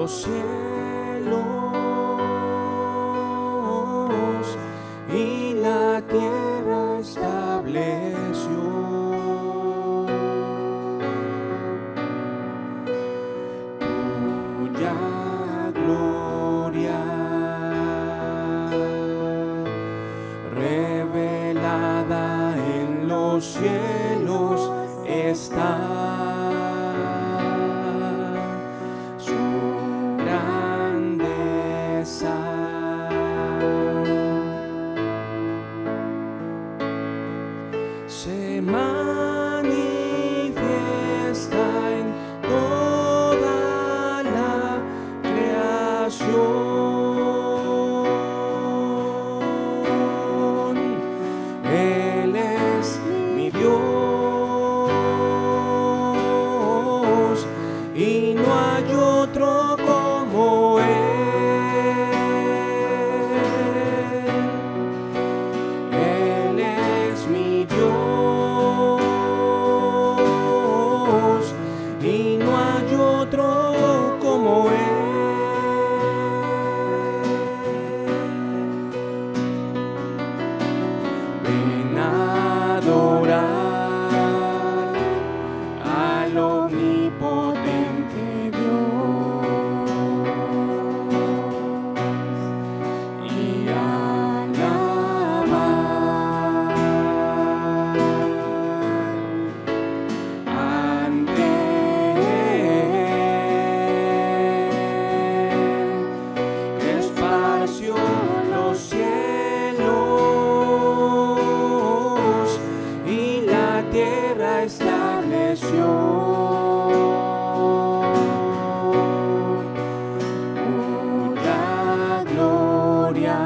los cielos y la tierra estableció. Tuya gloria revelada en los cielos está. Se manifiesta en toda la creación. Él es mi Dios y no hay otro como Él. Él es mi Dios y no hay otro como Él. Ven a adorar al omnipotente Dios y alabar ante Él, que esparció los cielos y la tierra estableció. Cuya gloria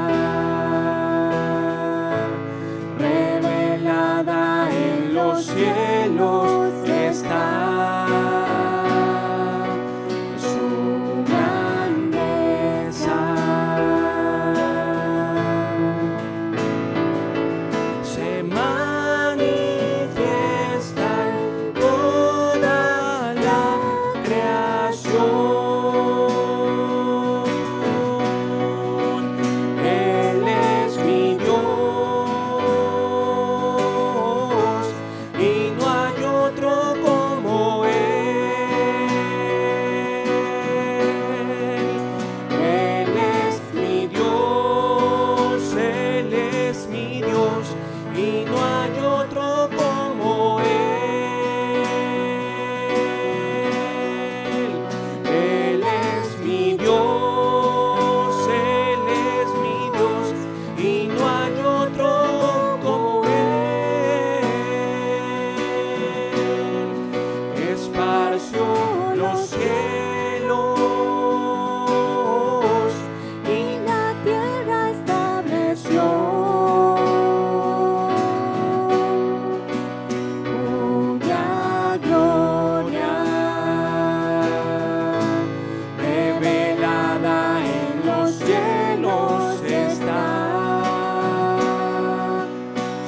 revelada en los cielos está. Su grandeza se manifiesta en toda la creación. Él es mi Dios y no hay otro como Él. Él es mi Dios, Él es mi Dios y no hay otro como Él. Él es mi Dios, Él es mi Dios y no hay otro como Él. Esparció los cielos y la tierra estableció. Cuya gloria revelada en los cielos está.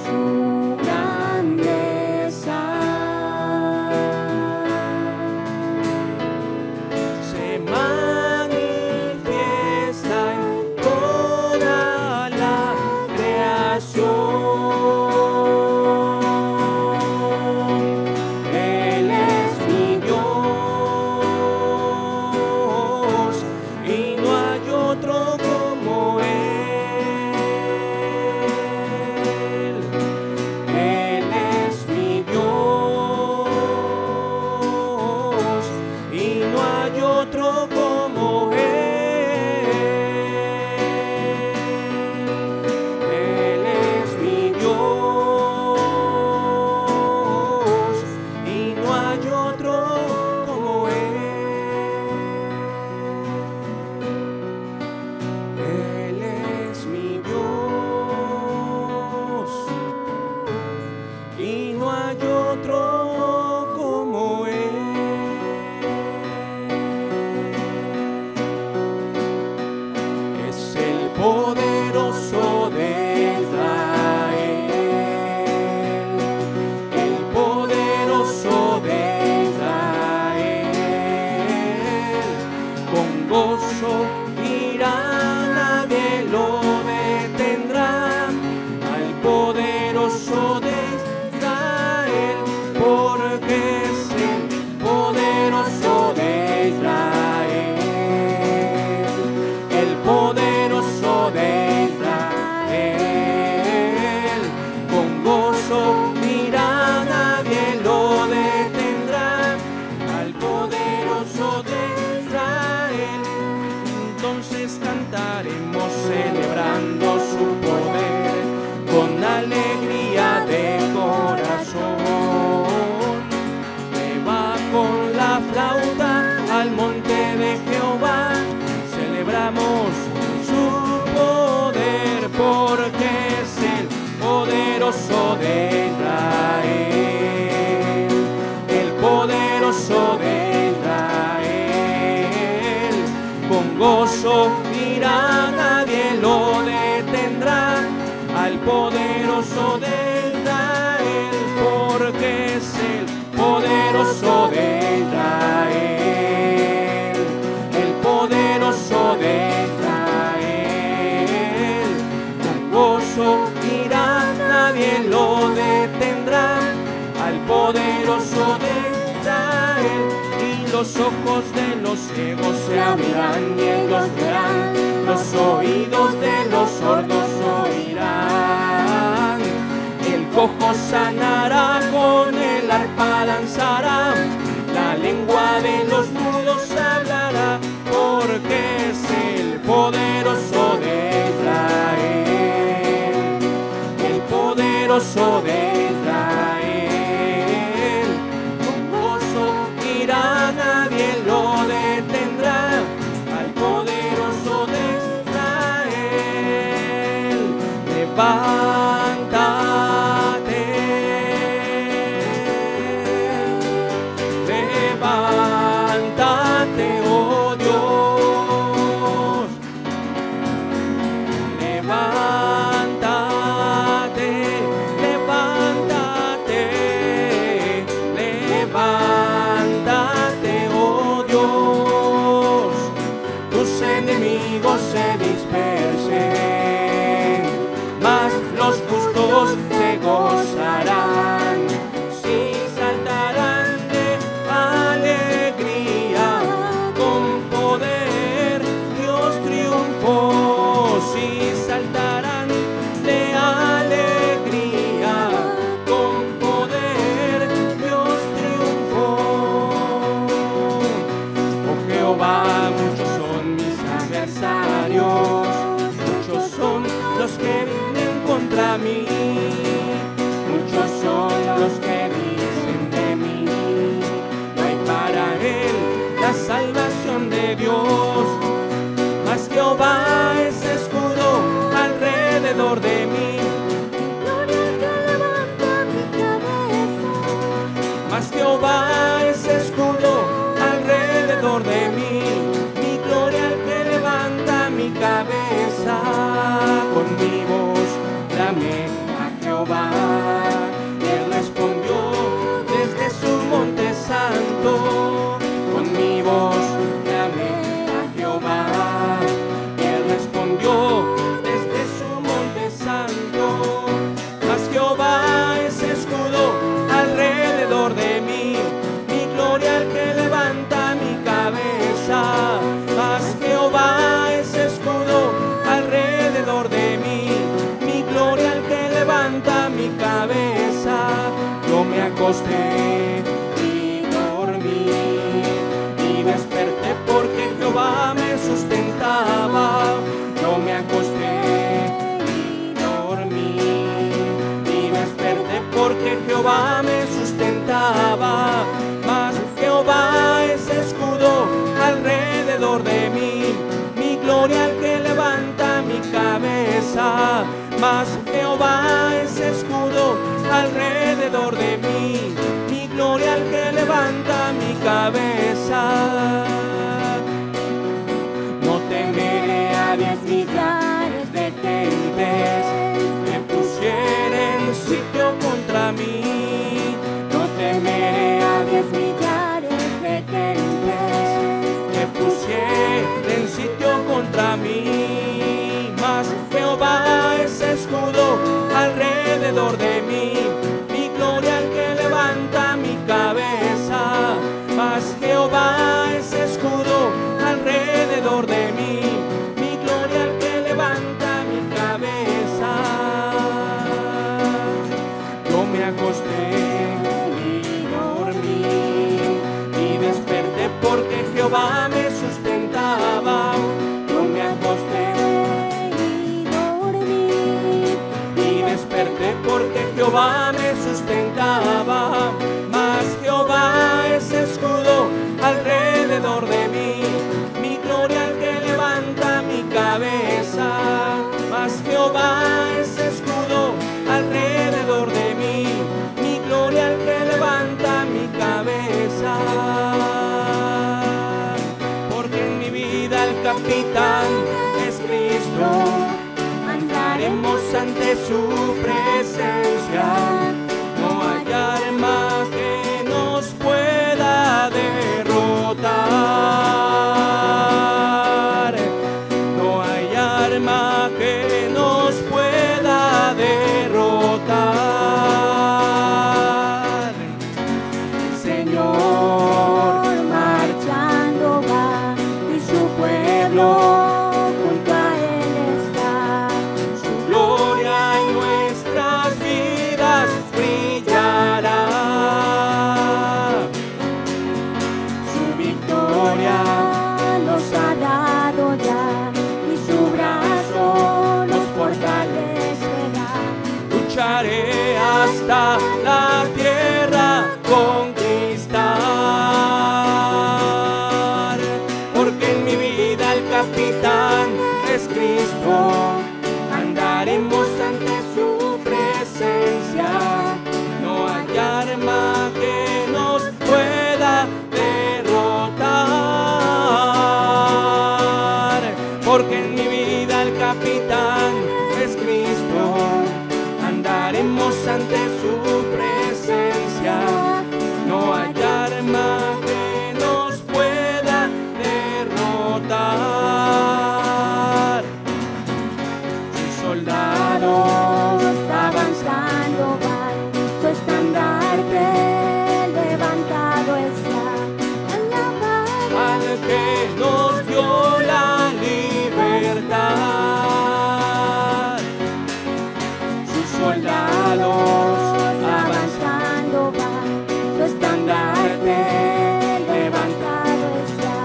Su grandeza se manifiesta en toda la creación. Él es mi Dios y no hay otro como Él. Él es mi Dios y no hay otro como Él. Él es mi Dios y no hay otro como Él. Él es mi Dios y no hay otro como Él. Es el poderoso de Israel, el poderoso de Israel, con poderoso de Israel, porque es el poderoso de Israel, el poderoso de Israel. Con gozo mira, nadie lo detendrá, al poderoso de Israel. Entonces cantaremos celebrando su poder con alegría de corazón. Que va con la flauta al monte de Jehová, celebramos su poder, porque es el poderoso de Israel, el poderoso de Israel. Con gozo mira, nadie lo detendrá, al poderoso de Israel, porque es el poderoso de Israel, el poderoso de Israel. Con gozo mira, nadie lo detendrá, al poderoso de Israel. Y los ojos de los ciegos se abrirán y ellos verán, los oídos de los sordos oirán. El cojo sanará, con el arpa danzará, la lengua de los mudos hablará, porque es el poderoso de Israel, el poderoso de Israel. Con gozo irá, nadie lo detendrá, al poderoso de Israel. Levántate, levántate, oh Dios, levántate, levántate, levántate, oh Dios. Tus enemigos se dispersen, mas los justos se gozarán, sí saltarán de alegría, con poder Dios triunfó, sí saltarán de alegría, con poder Dios triunfó. Oh Jehová, muchos son mis adversarios, muchos son los que vienen contra mí, muchos son los que dicen de mí, no hay para él la salvación de Dios. Mas Jehová es escudo alrededor de mí, Gloria al que levanta mi cabeza. mas Jehová es escudo alrededor de mí, mi gloria al que levanta mi cabeza. Con mi voz clamé a Jehová, y él respondió desde su monte santo. Con mi voz clamé a Jehová, y él respondió desde su monte santo. Mas Jehová es escudo alrededor de mí, mi gloria al que levanta mi cabeza. Mas Jehová es escudo alrededor de mí, mi gloria al que levanta mi cabeza. Yo me acosté y dormí, y desperté porque Jehová me sustentaba. Yo me acosté y dormí, y desperté porque Jehová me sustentaba. Mas Jehová es escudo alrededor de mí, mi gloria al que levanta mi cabeza. Mas Jehová es escudo alrededor de mí, mi gloria al que levanta mi cabeza. No temeré a 10 millares de gentes que pusieren sitio contra mí. No temeré a 10 millares de gentes que pusieren sitio contra mí. Mas Jehová es escudo Jehová me sustentaba, mas Jehová es escudo alrededor de mí, mi gloria al que levanta mi cabeza, mas Jehová es escudo alrededor de mí, mi gloria al que levanta mi cabeza. Porque en mi vida el capitán es Cristo, andaremos ante su presencia, no hay arma que nos pueda derrotar, no hay arma que nos pueda derrotar. El Señor marchando va y su pueblo junto a él está, su gloria en nuestras vidas brillará, su victoria nos ha dado ya y su brazo nos fortalecerá. Lucharé hasta la tierra conquistar, porque en mi vida el capitán es Cristo, andaremos ante su presencia, no hay arma que nos pueda derrotar, porque en mi vida el capitán es Cristo, andaremos ante su presencia, no hay arma que nos pueda derrotar. Sus soldados avanzando van, su estandarte levantado está, al que nos dio la libertad. Sus soldados avanzando van, su estandarte levantado está,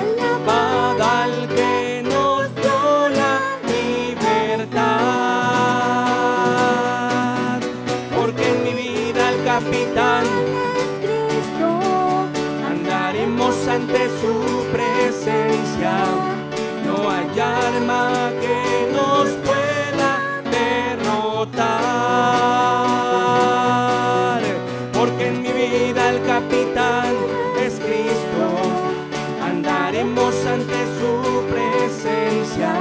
alabad al que nos dio la libertad, porque en mi vida el capitán es Cristo, andaremos ante su presencia, no hay arma que nos pueda derrotar, porque en mi vida el capitán es Cristo, andaremos ante su presencia,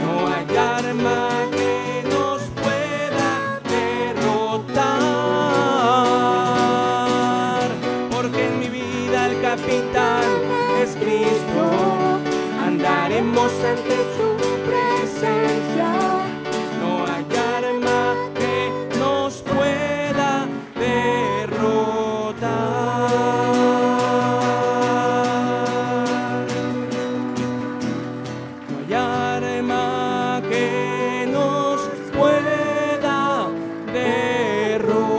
no hay arma que nos pueda derrotar, porque en mi vida el capitán es Cristo, andaremos ante su presencia, no hay arma que nos pueda derrotar, no hay arma que nos pueda derrotar,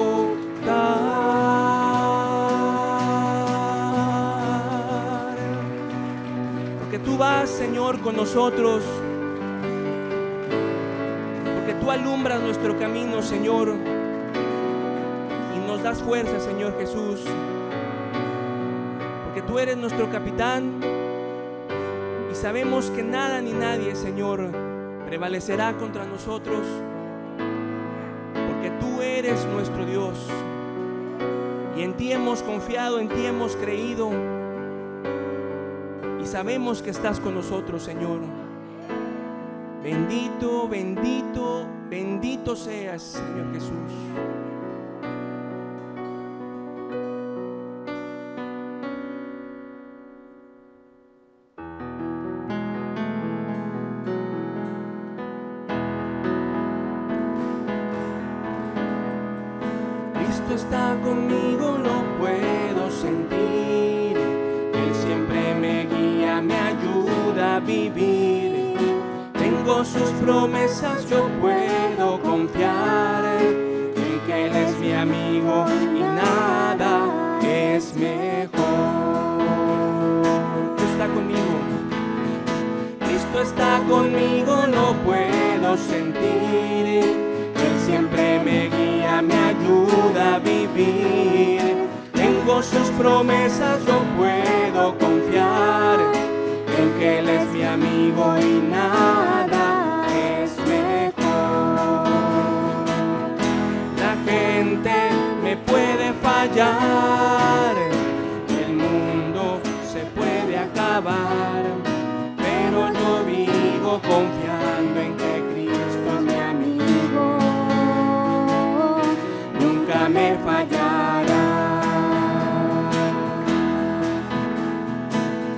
porque tú vas, Señor, con nosotros, porque tú alumbras nuestro camino, Señor, y nos das fuerza, Señor Jesús, porque tú eres nuestro capitán y sabemos que nada ni nadie, Señor, prevalecerá contra nosotros, porque tú eres nuestro Dios y en ti hemos confiado, en ti hemos creído y sabemos que estás con nosotros, Señor. Bendito, bendito, bendito seas, Señor Jesús. Cristo está conmigo, lo puedo sentir. Él siempre me guía, me ayuda a vivir. Tengo sus promesas, yo puedo confiar en que Él es mi amigo y nada es mejor. Cristo está conmigo. Cristo está conmigo, lo puedo sentir. Él siempre me guía, me ayuda a vivir. Tengo sus promesas, yo puedo confiar en que Él es mi amigo y nada es mejor. La gente me puede fallar, el mundo se puede acabar, pero yo vivo confiando en que Cristo es mi amigo, nunca me fallará.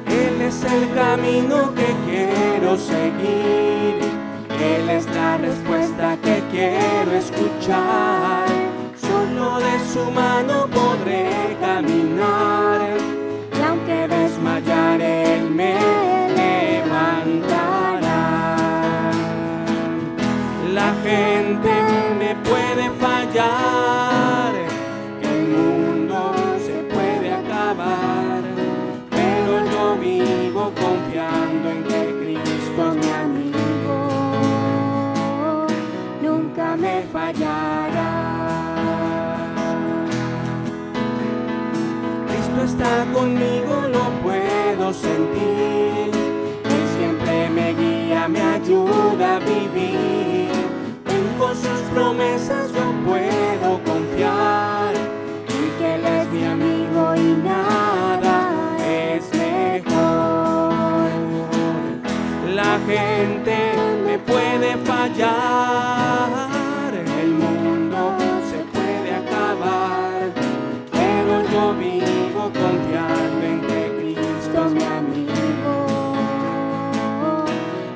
Él es el camino que quiero seguir, Él es la respuesta que quiero escuchar. Solo de su mano podré caminar, y aunque desmayaré, Él me levantará. La gente me puede fallar, el mundo se puede acabar, pero yo vivo confiando en que Cristo es mi amigo, nunca me fallará. Cristo está conmigo, lo puedo sentir, Él siempre me guía, me ayuda a vivir. Tengo sus promesas, yo puedo confiar en que Él es mi amigo y nada es mejor. La gente me puede fallar, el mundo se puede acabar, pero yo vivo confiando en que Cristo es mi amigo,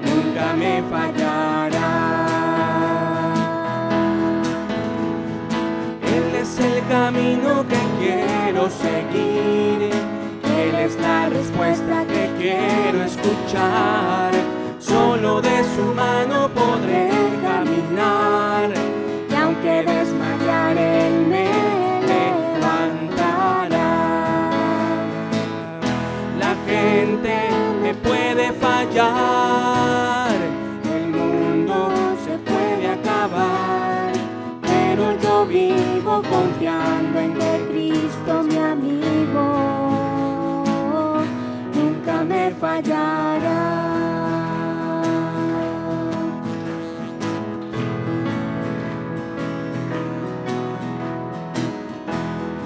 nunca me fallará. Él es el camino que quiero seguir, Él es la respuesta que quiero escuchar. Solo de su mano podré caminar, y aunque desmayaré, Él me levantará. La gente me puede fallar, el mundo se puede acabar, pero yo vivo confiando en que Cristo es mi amigo, nunca me fallará.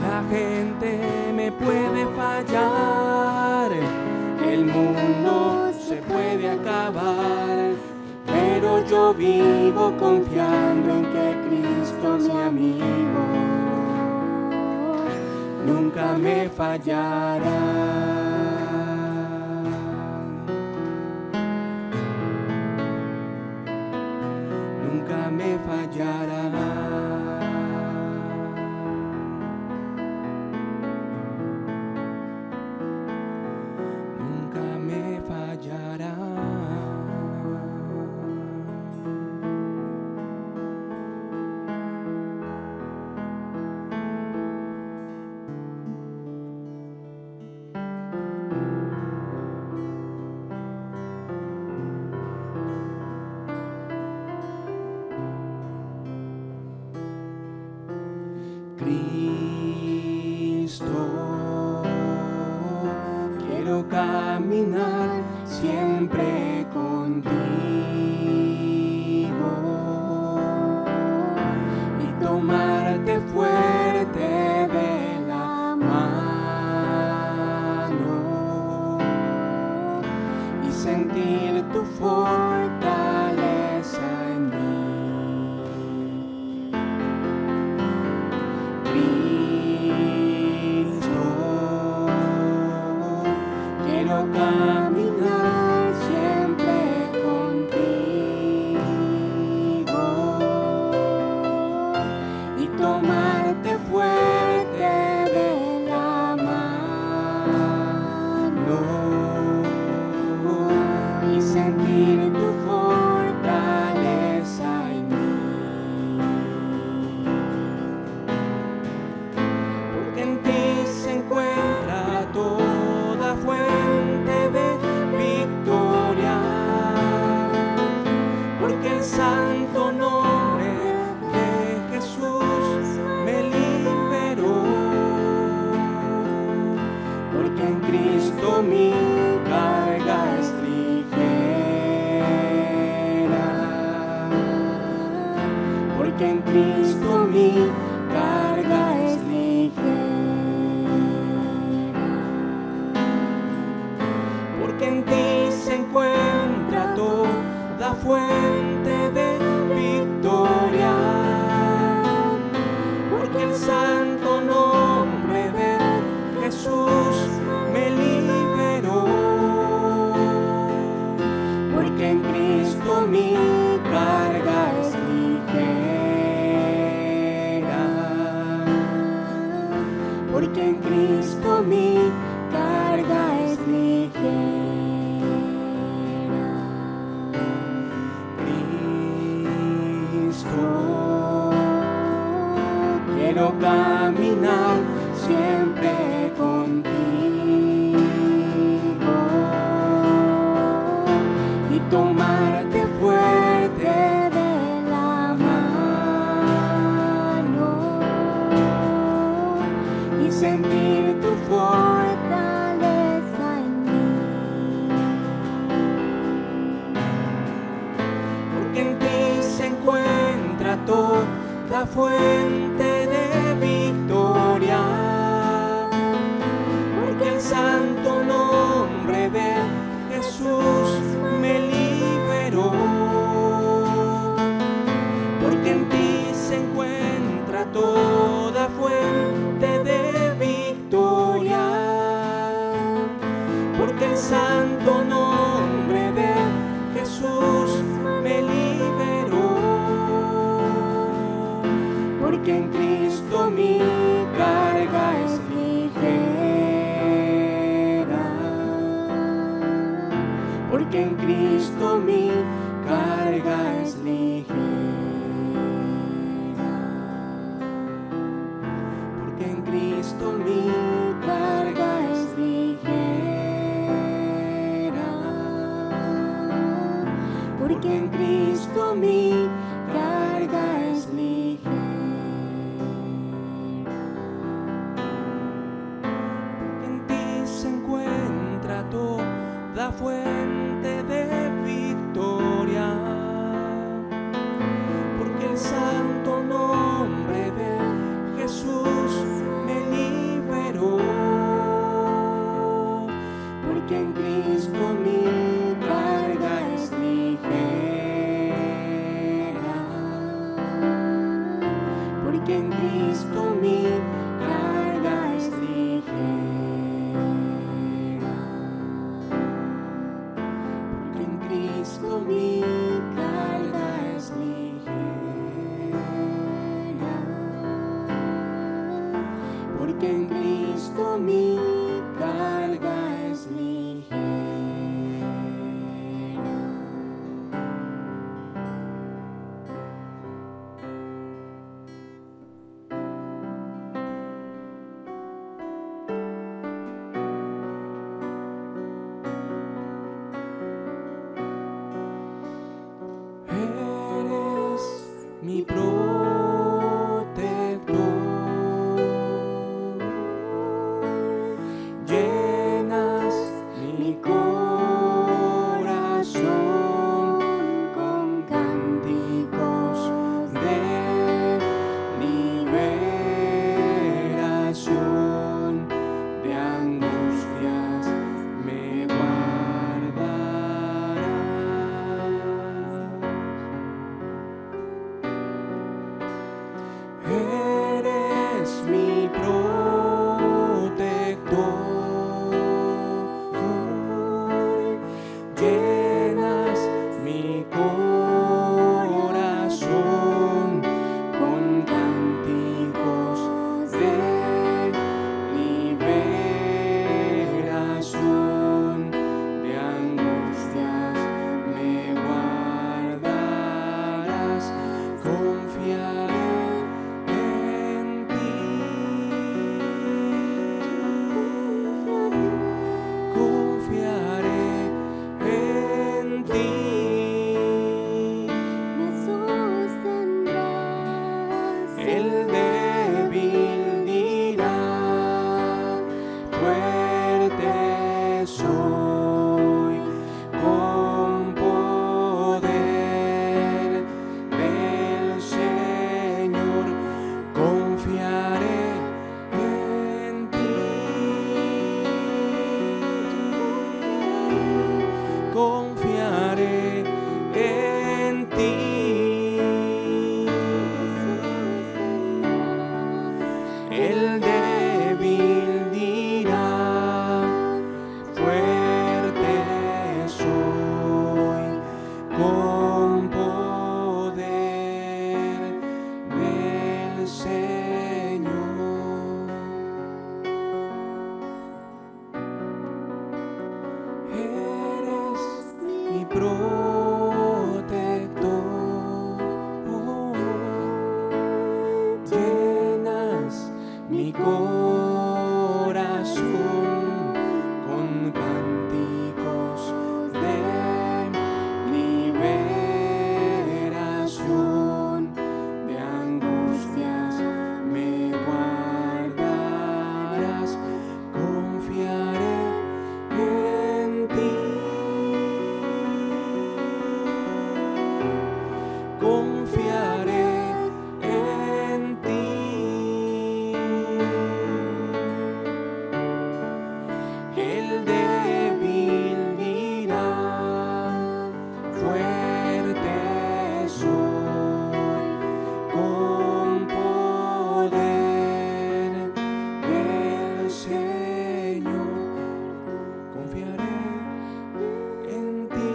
La gente me puede fallar, el mundo se puede acabar, pero yo vivo confiando en que Cristo es mi amigo, nunca me fallará. Nunca me fallará. Cristo, quiero caminar siempre contigo y tomarte fuerte de la mano y sentir tu fortaleza en mí. Quiero caminar siempre contigo y tomarte fuerte de la mano y sentir tu fortaleza en mí. Porque en ti se encuentra toda fuente de victoria, porque el santo nombre de porque en Cristo mi carga es ligera, porque en ti se encuentra toda fuente de victoria, porque el santo nombre de Jesús me liberó, porque en Cristo mi carga es ligera, porque en Cristo mi carga es ligera. Cristo, quiero caminar siempre contigo y tomarte fuerte de la mano y sentir tu fortaleza en mí, porque en ti se encuentra toda fuente de victoria, porque el santo nombre de Jesús me liberó, porque en ti se encuentra toda fuente de victoria, porque el santo nombre de Jesús me liberó, porque en Cristo mi carga es ligera, porque en Cristo mi carga es ligera, porque en Cristo mi carga es ligera, porque en Cristo mi carga es ligera. Toda fuente de victoria, porque el santo nombre de Jesús me liberó, porque en Cristo mi carga es ligera, porque en Cristo mi carga es ligera. Cristo mi carga es ligera, porque en Cristo mi carga es ligera. Mi protector, llenas mi corazón con cánticos de liberación, de angustias me guardarás. Eres mi protector, llenas mi corazón con cánticos de liberación, de angustias me guardarás, confiaré. El débil dirá, fuerte soy, con poder del Señor. confiaré en ti. El débil dirá, fuerte soy, con poder del Señor confiaré en ti.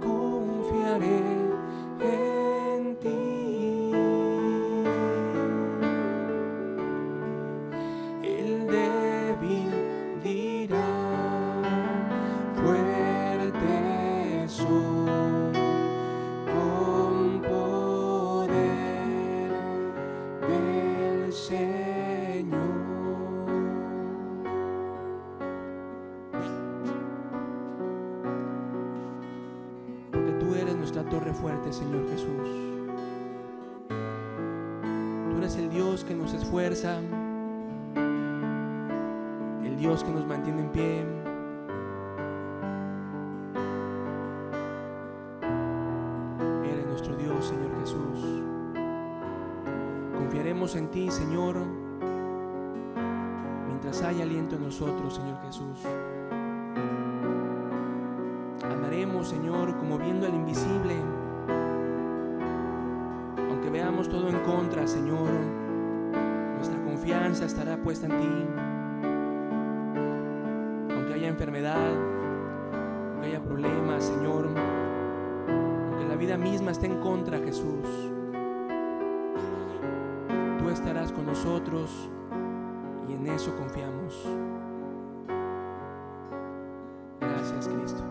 Confiaré en ti. El débil dirá, fuerte soy, con poder del Señor. Porque tú eres nuestra torre fuerte, Señor Jesús. Tú eres el Dios que nos esfuerza, el Dios que nos mantiene en pie. Eres nuestro Dios, Señor Jesús. Confiaremos en ti, Señor, mientras haya aliento en nosotros, Señor Jesús. Andaremos, Señor, como viendo al invisible. Aunque veamos todo en contra, Señor, nuestra confianza estará puesta en ti. Aunque haya enfermedad, aunque haya problemas, Señor, aunque la vida misma esté en contra, Jesús, tú estarás con nosotros y en eso confiamos. Gracias, Cristo.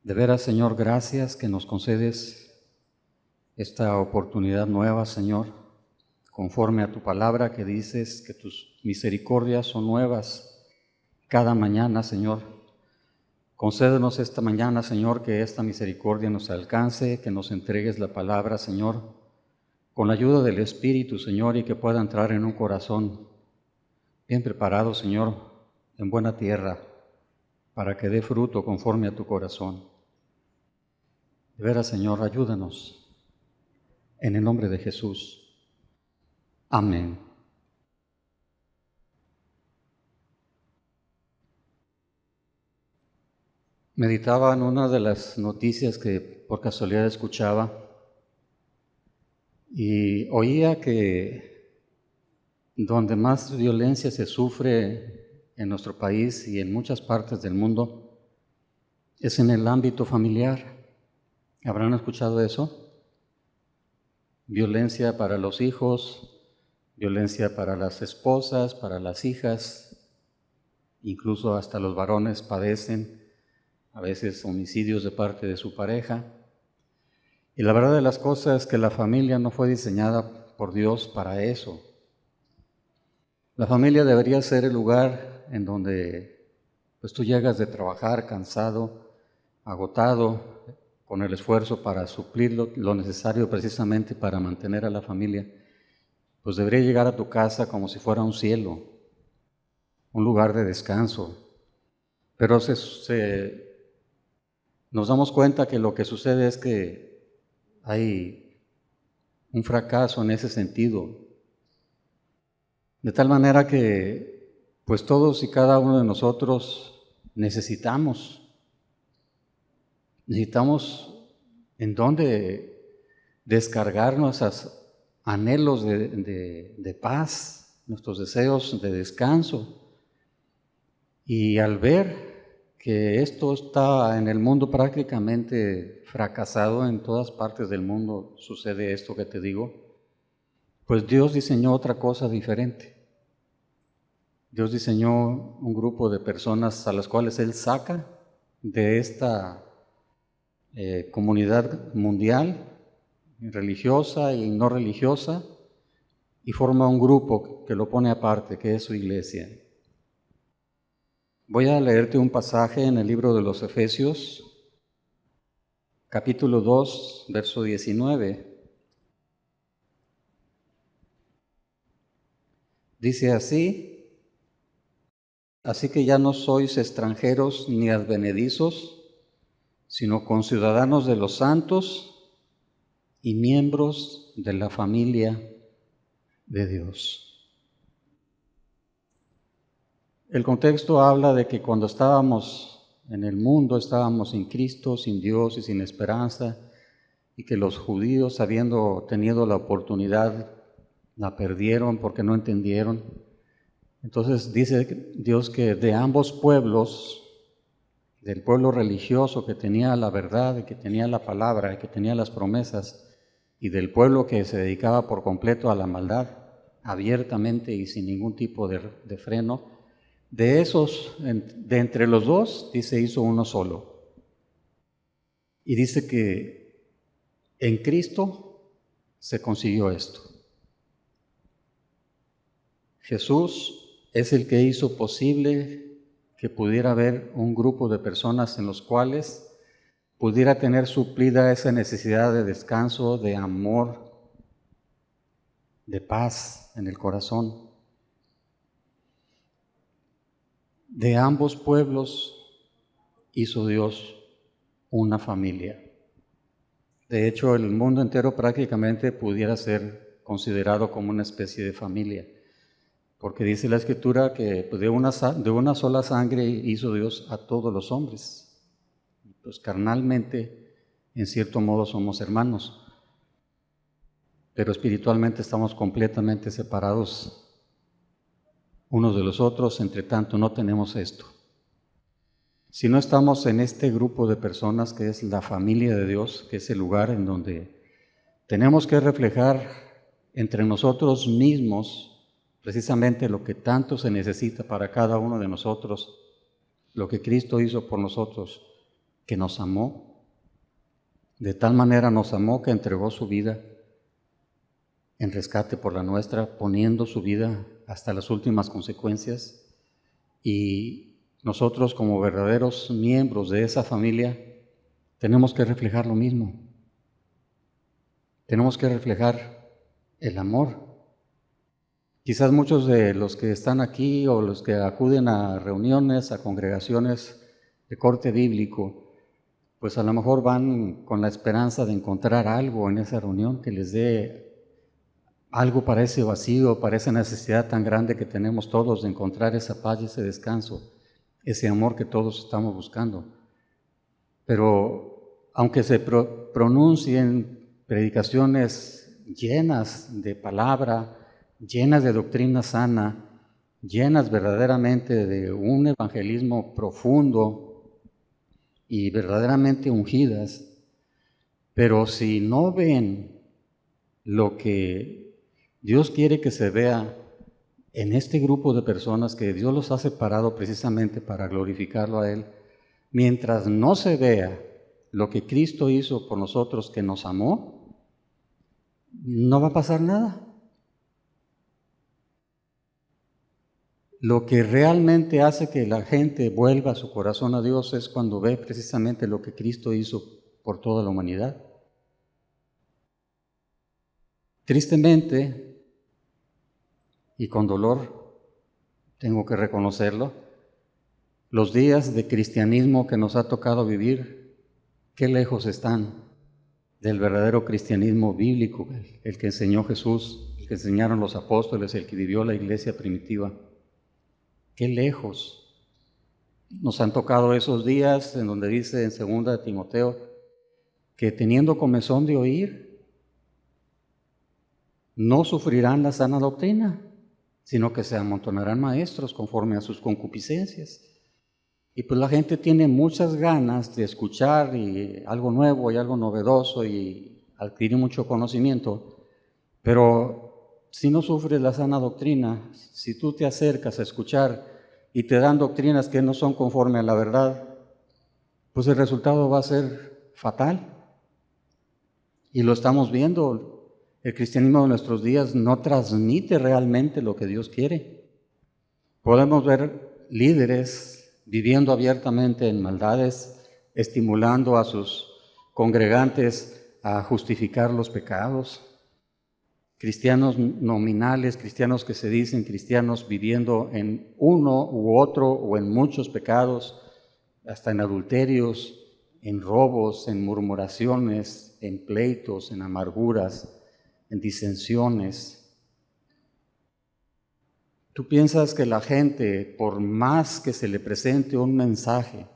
De veras, Señor, gracias que nos concedes esta oportunidad nueva, Señor, conforme a tu palabra que dices que tus misericordias son nuevas cada mañana, Señor. Concédenos esta mañana, Señor, que esta misericordia nos alcance, que nos entregues la palabra, Señor, con la ayuda del Espíritu, Señor, y que pueda entrar en un corazón bien preparado, Señor, en buena tierra, para que dé fruto conforme a tu corazón. De veras, Señor, ayúdanos. En el nombre de Jesús. Amén. Meditaba en una de las noticias que por casualidad escuchaba y oía que donde más violencia se sufre en nuestro país y en muchas partes del mundo es en el ámbito familiar. ¿Habrán escuchado eso? Violencia para los hijos, violencia para las esposas, para las hijas, incluso hasta los varones padecen a veces homicidios de parte de su pareja. Y la verdad de las cosas es que la familia no fue diseñada por Dios para eso. La familia debería ser el lugar en donde pues tú llegas de trabajar cansado, agotado, con el esfuerzo para suplir lo necesario precisamente para mantener a la familia, pues debería llegar a tu casa como si fuera un cielo, un lugar de descanso. Pero nos damos cuenta que lo que sucede es que hay un fracaso en ese sentido, de tal manera que pues todos y cada uno de nosotros necesitamos en dónde descargar nuestros anhelos de paz, nuestros deseos de descanso. Y al ver que esto está en el mundo prácticamente fracasado, en todas partes del mundo sucede esto que te digo, pues Dios diseñó otra cosa diferente. Dios diseñó un grupo de personas a las cuales Él saca de esta comunidad mundial, religiosa y no religiosa, y forma un grupo que lo pone aparte, que es su iglesia. Voy a leerte un pasaje en el libro de los Efesios, capítulo 2, verso 19. Dice así: así que ya no sois extranjeros ni advenedizos, sino conciudadanos de los santos y miembros de la familia de Dios. El contexto habla de que cuando estábamos en el mundo, estábamos sin Cristo, sin Dios y sin esperanza, y que los judíos, habiendo tenido la oportunidad, la perdieron porque no entendieron. Entonces dice Dios que de ambos pueblos, del pueblo religioso que tenía la verdad, que tenía la palabra, que tenía las promesas, y del pueblo que se dedicaba por completo a la maldad, abiertamente y sin ningún tipo de freno, de esos, de entre los dos, dice, hizo uno solo. Y dice que en Cristo se consiguió esto. Jesús es el que hizo posible que pudiera haber un grupo de personas en los cuales pudiera tener suplida esa necesidad de descanso, de amor, de paz en el corazón. De ambos pueblos hizo Dios una familia. De hecho, el mundo entero prácticamente pudiera ser considerado como una especie de familia, porque dice la Escritura que de una sola sangre hizo Dios a todos los hombres. Pues carnalmente, en cierto modo, somos hermanos, pero espiritualmente estamos completamente separados unos de los otros, entre tanto no tenemos esto. Si no estamos en este grupo de personas que es la familia de Dios, que es el lugar en donde tenemos que reflejar entre nosotros mismos precisamente lo que tanto se necesita para cada uno de nosotros, lo que Cristo hizo por nosotros, que nos amó, de tal manera nos amó que entregó su vida en rescate por la nuestra, poniendo su vida hasta las últimas consecuencias, y nosotros como verdaderos miembros de esa familia tenemos que reflejar lo mismo. Tenemos que reflejar el amor. Quizás muchos de los que están aquí o los que acuden a reuniones, a congregaciones de corte bíblico, pues a lo mejor van con la esperanza de encontrar algo en esa reunión que les dé algo para ese vacío, para esa necesidad tan grande que tenemos todos de encontrar esa paz y ese descanso, ese amor que todos estamos buscando. Pero aunque se pronuncien predicaciones llenas de palabra, llenas de doctrina sana, llenas verdaderamente de un evangelismo profundo y verdaderamente ungidas, pero si no ven lo que Dios quiere que se vea en este grupo de personas que Dios los ha separado precisamente para glorificarlo a Él, mientras no se vea lo que Cristo hizo por nosotros, que nos amó, no va a pasar nada. Lo que realmente hace que la gente vuelva su corazón a Dios es cuando ve precisamente lo que Cristo hizo por toda la humanidad. Tristemente, y con dolor, tengo que reconocerlo, los días de cristianismo que nos ha tocado vivir, qué lejos están del verdadero cristianismo bíblico, el que enseñó Jesús, el que enseñaron los apóstoles, el que vivió la iglesia primitiva. Qué lejos nos han tocado esos días en donde dice en 2 Timoteo que teniendo comezón de oír, no sufrirán la sana doctrina, sino que se amontonarán maestros conforme a sus concupiscencias. Y pues la gente tiene muchas ganas de escuchar y algo nuevo y algo novedoso y adquirir mucho conocimiento, pero si no sufres la sana doctrina, si tú te acercas a escuchar y te dan doctrinas que no son conforme a la verdad, pues el resultado va a ser fatal. Y lo estamos viendo, el cristianismo de nuestros días no transmite realmente lo que Dios quiere. Podemos ver líderes viviendo abiertamente en maldades, estimulando a sus congregantes a justificar los pecados. Cristianos nominales, cristianos que se dicen cristianos viviendo en uno u otro o en muchos pecados, hasta en adulterios, en robos, en murmuraciones, en pleitos, en amarguras, en disensiones. ¿Tú piensas que la gente, por más que se le presente un mensaje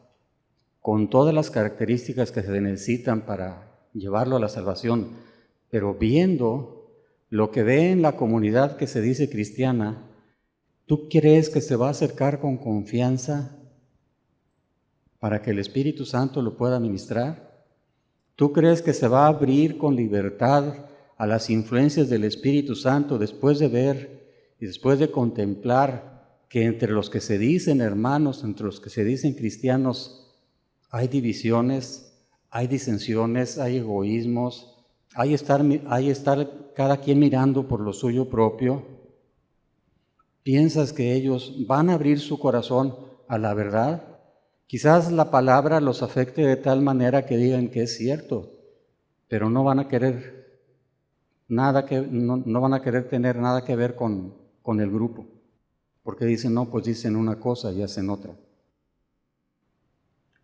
con todas las características que se necesitan para llevarlo a la salvación, pero viendo lo que ve en la comunidad que se dice cristiana, ¿tú crees que se va a acercar con confianza para que el Espíritu Santo lo pueda ministrar? ¿Tú crees que se va a abrir con libertad a las influencias del Espíritu Santo después de ver y después de contemplar que entre los que se dicen hermanos, entre los que se dicen cristianos, hay divisiones, hay disensiones, hay egoísmos, hay estar cada quien mirando por lo suyo propio? ¿Piensas que ellos van a abrir su corazón a la verdad? Quizás la palabra los afecte de tal manera que digan que es cierto, pero no van a querer no van a querer tener nada que ver con el grupo, porque dicen, no, pues dicen una cosa y hacen otra.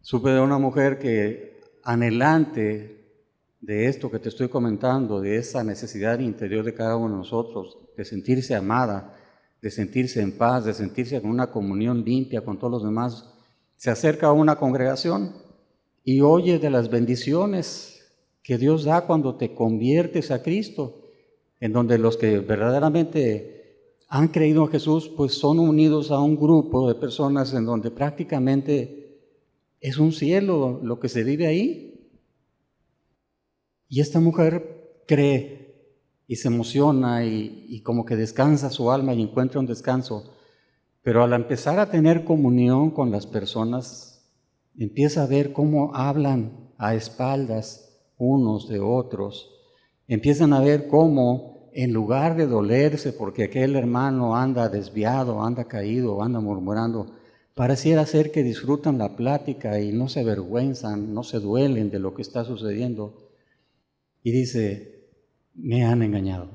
Supe de una mujer que, anhelante de esto que te estoy comentando, de esa necesidad interior de cada uno de nosotros, de sentirse amada, de sentirse en paz, de sentirse con una comunión limpia con todos los demás, se acerca a una congregación y oye de las bendiciones que Dios da cuando te conviertes a Cristo, en donde los que verdaderamente han creído en Jesús, pues son unidos a un grupo de personas en donde prácticamente es un cielo lo que se vive ahí. Y esta mujer cree y se emociona y como que descansa su alma y encuentra un descanso. Pero al empezar a tener comunión con las personas, empieza a ver cómo hablan a espaldas unos de otros. Empiezan a ver cómo, en lugar de dolerse porque aquel hermano anda desviado, anda caído, anda murmurando, pareciera ser que disfrutan la plática y no se avergüenzan, no se duelen de lo que está sucediendo. Y dice, me han engañado.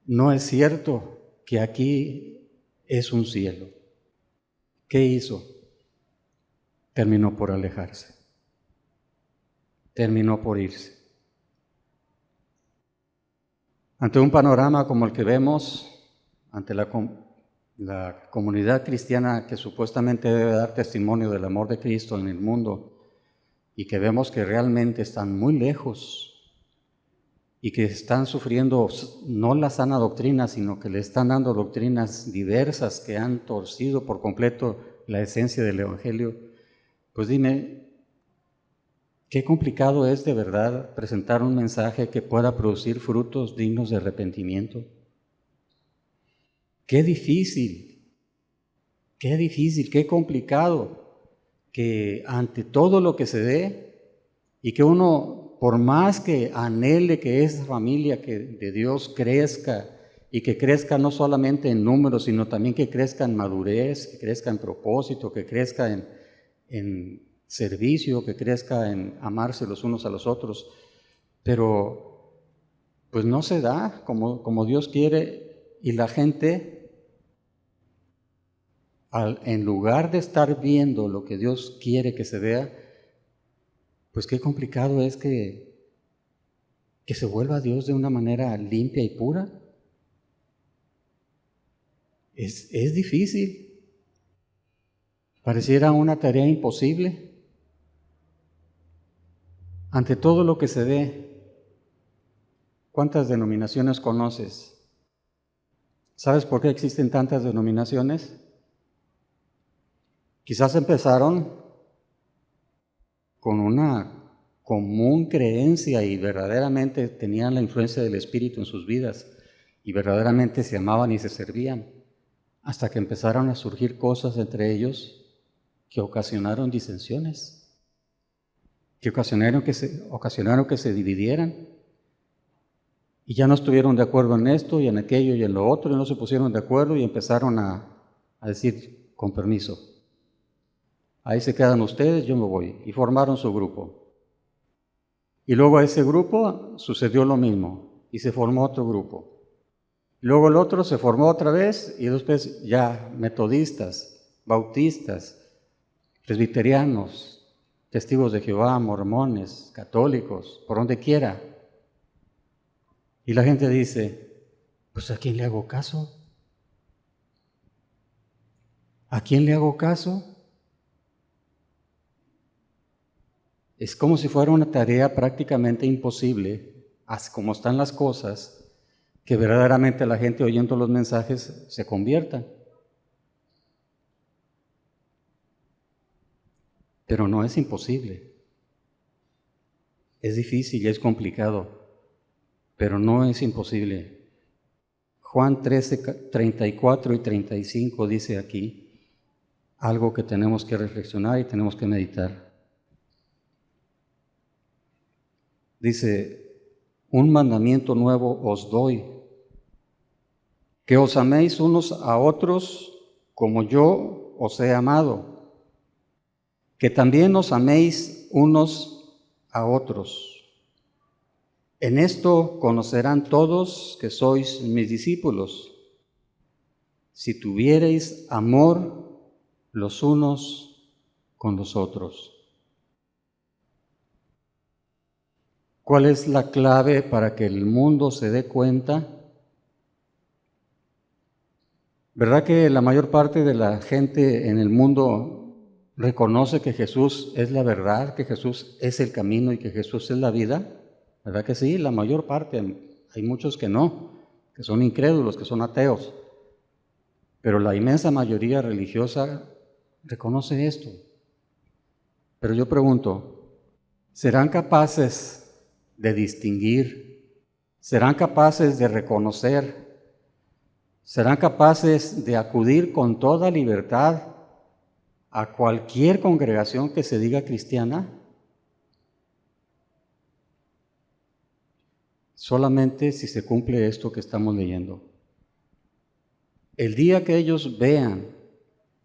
No es cierto que aquí es un cielo. ¿Qué hizo? Terminó por alejarse. Terminó por irse. Ante un panorama como el que vemos, ante la comunidad cristiana que supuestamente debe dar testimonio del amor de Cristo en el mundo, y que vemos que realmente están muy lejos y que están sufriendo no la sana doctrina, sino que le están dando doctrinas diversas que han torcido por completo la esencia del Evangelio, pues dime, qué complicado es de verdad presentar un mensaje que pueda producir frutos dignos de arrepentimiento. Qué difícil, qué complicado que ante todo lo que se dé y que uno, por más que anhele que esa familia de Dios crezca y que crezca no solamente en números, sino también que crezca en madurez, que crezca en propósito, que crezca en servicio, que crezca en amarse los unos a los otros, pero pues no se da como Dios quiere y la gente, en lugar de estar viendo lo que Dios quiere que se vea, pues qué complicado es que se vuelva a Dios de una manera limpia y pura. Es difícil. Pareciera una tarea imposible. Ante todo lo que se ve, ¿cuántas denominaciones conoces? ¿Sabes por qué existen tantas denominaciones? Quizás empezaron con una común creencia y verdaderamente tenían la influencia del Espíritu en sus vidas y verdaderamente se amaban y se servían, hasta que empezaron a surgir cosas entre ellos que ocasionaron disensiones, que ocasionaron que se dividieran y ya no estuvieron de acuerdo en esto y en aquello y en lo otro y no se pusieron de acuerdo y empezaron a decir, con permiso, ahí se quedan ustedes, yo me voy, y formaron su grupo. Y luego a ese grupo sucedió lo mismo y se formó otro grupo. Luego el otro se formó otra vez y después ya metodistas, bautistas, presbiterianos, testigos de Jehová, mormones, católicos, por donde quiera. Y la gente dice, pues ¿a quién le hago caso? ¿A quién le hago caso? Es como si fuera una tarea prácticamente imposible, así como están las cosas, que verdaderamente la gente oyendo los mensajes se convierta. Pero no es imposible. Es difícil y es complicado, pero no es imposible. Juan 13, 34 y 35 dice aquí algo que tenemos que reflexionar y tenemos que meditar. Dice, un mandamiento nuevo os doy, que os améis unos a otros como yo os he amado, que también os améis unos a otros. En esto conocerán todos que sois mis discípulos, si tuviereis amor los unos con los otros. ¿Cuál es la clave para que el mundo se dé cuenta? ¿Verdad que la mayor parte de la gente en el mundo reconoce que Jesús es la verdad, que Jesús es el camino y que Jesús es la vida? ¿Verdad que sí? La mayor parte. Hay muchos que no, que son incrédulos, que son ateos. Pero la inmensa mayoría religiosa reconoce esto. Pero yo pregunto, ¿serán capaces de distinguir? ¿Serán capaces de reconocer? ¿Serán capaces de acudir con toda libertad a cualquier congregación que se diga cristiana? Solamente si se cumple esto que estamos leyendo. El día que ellos vean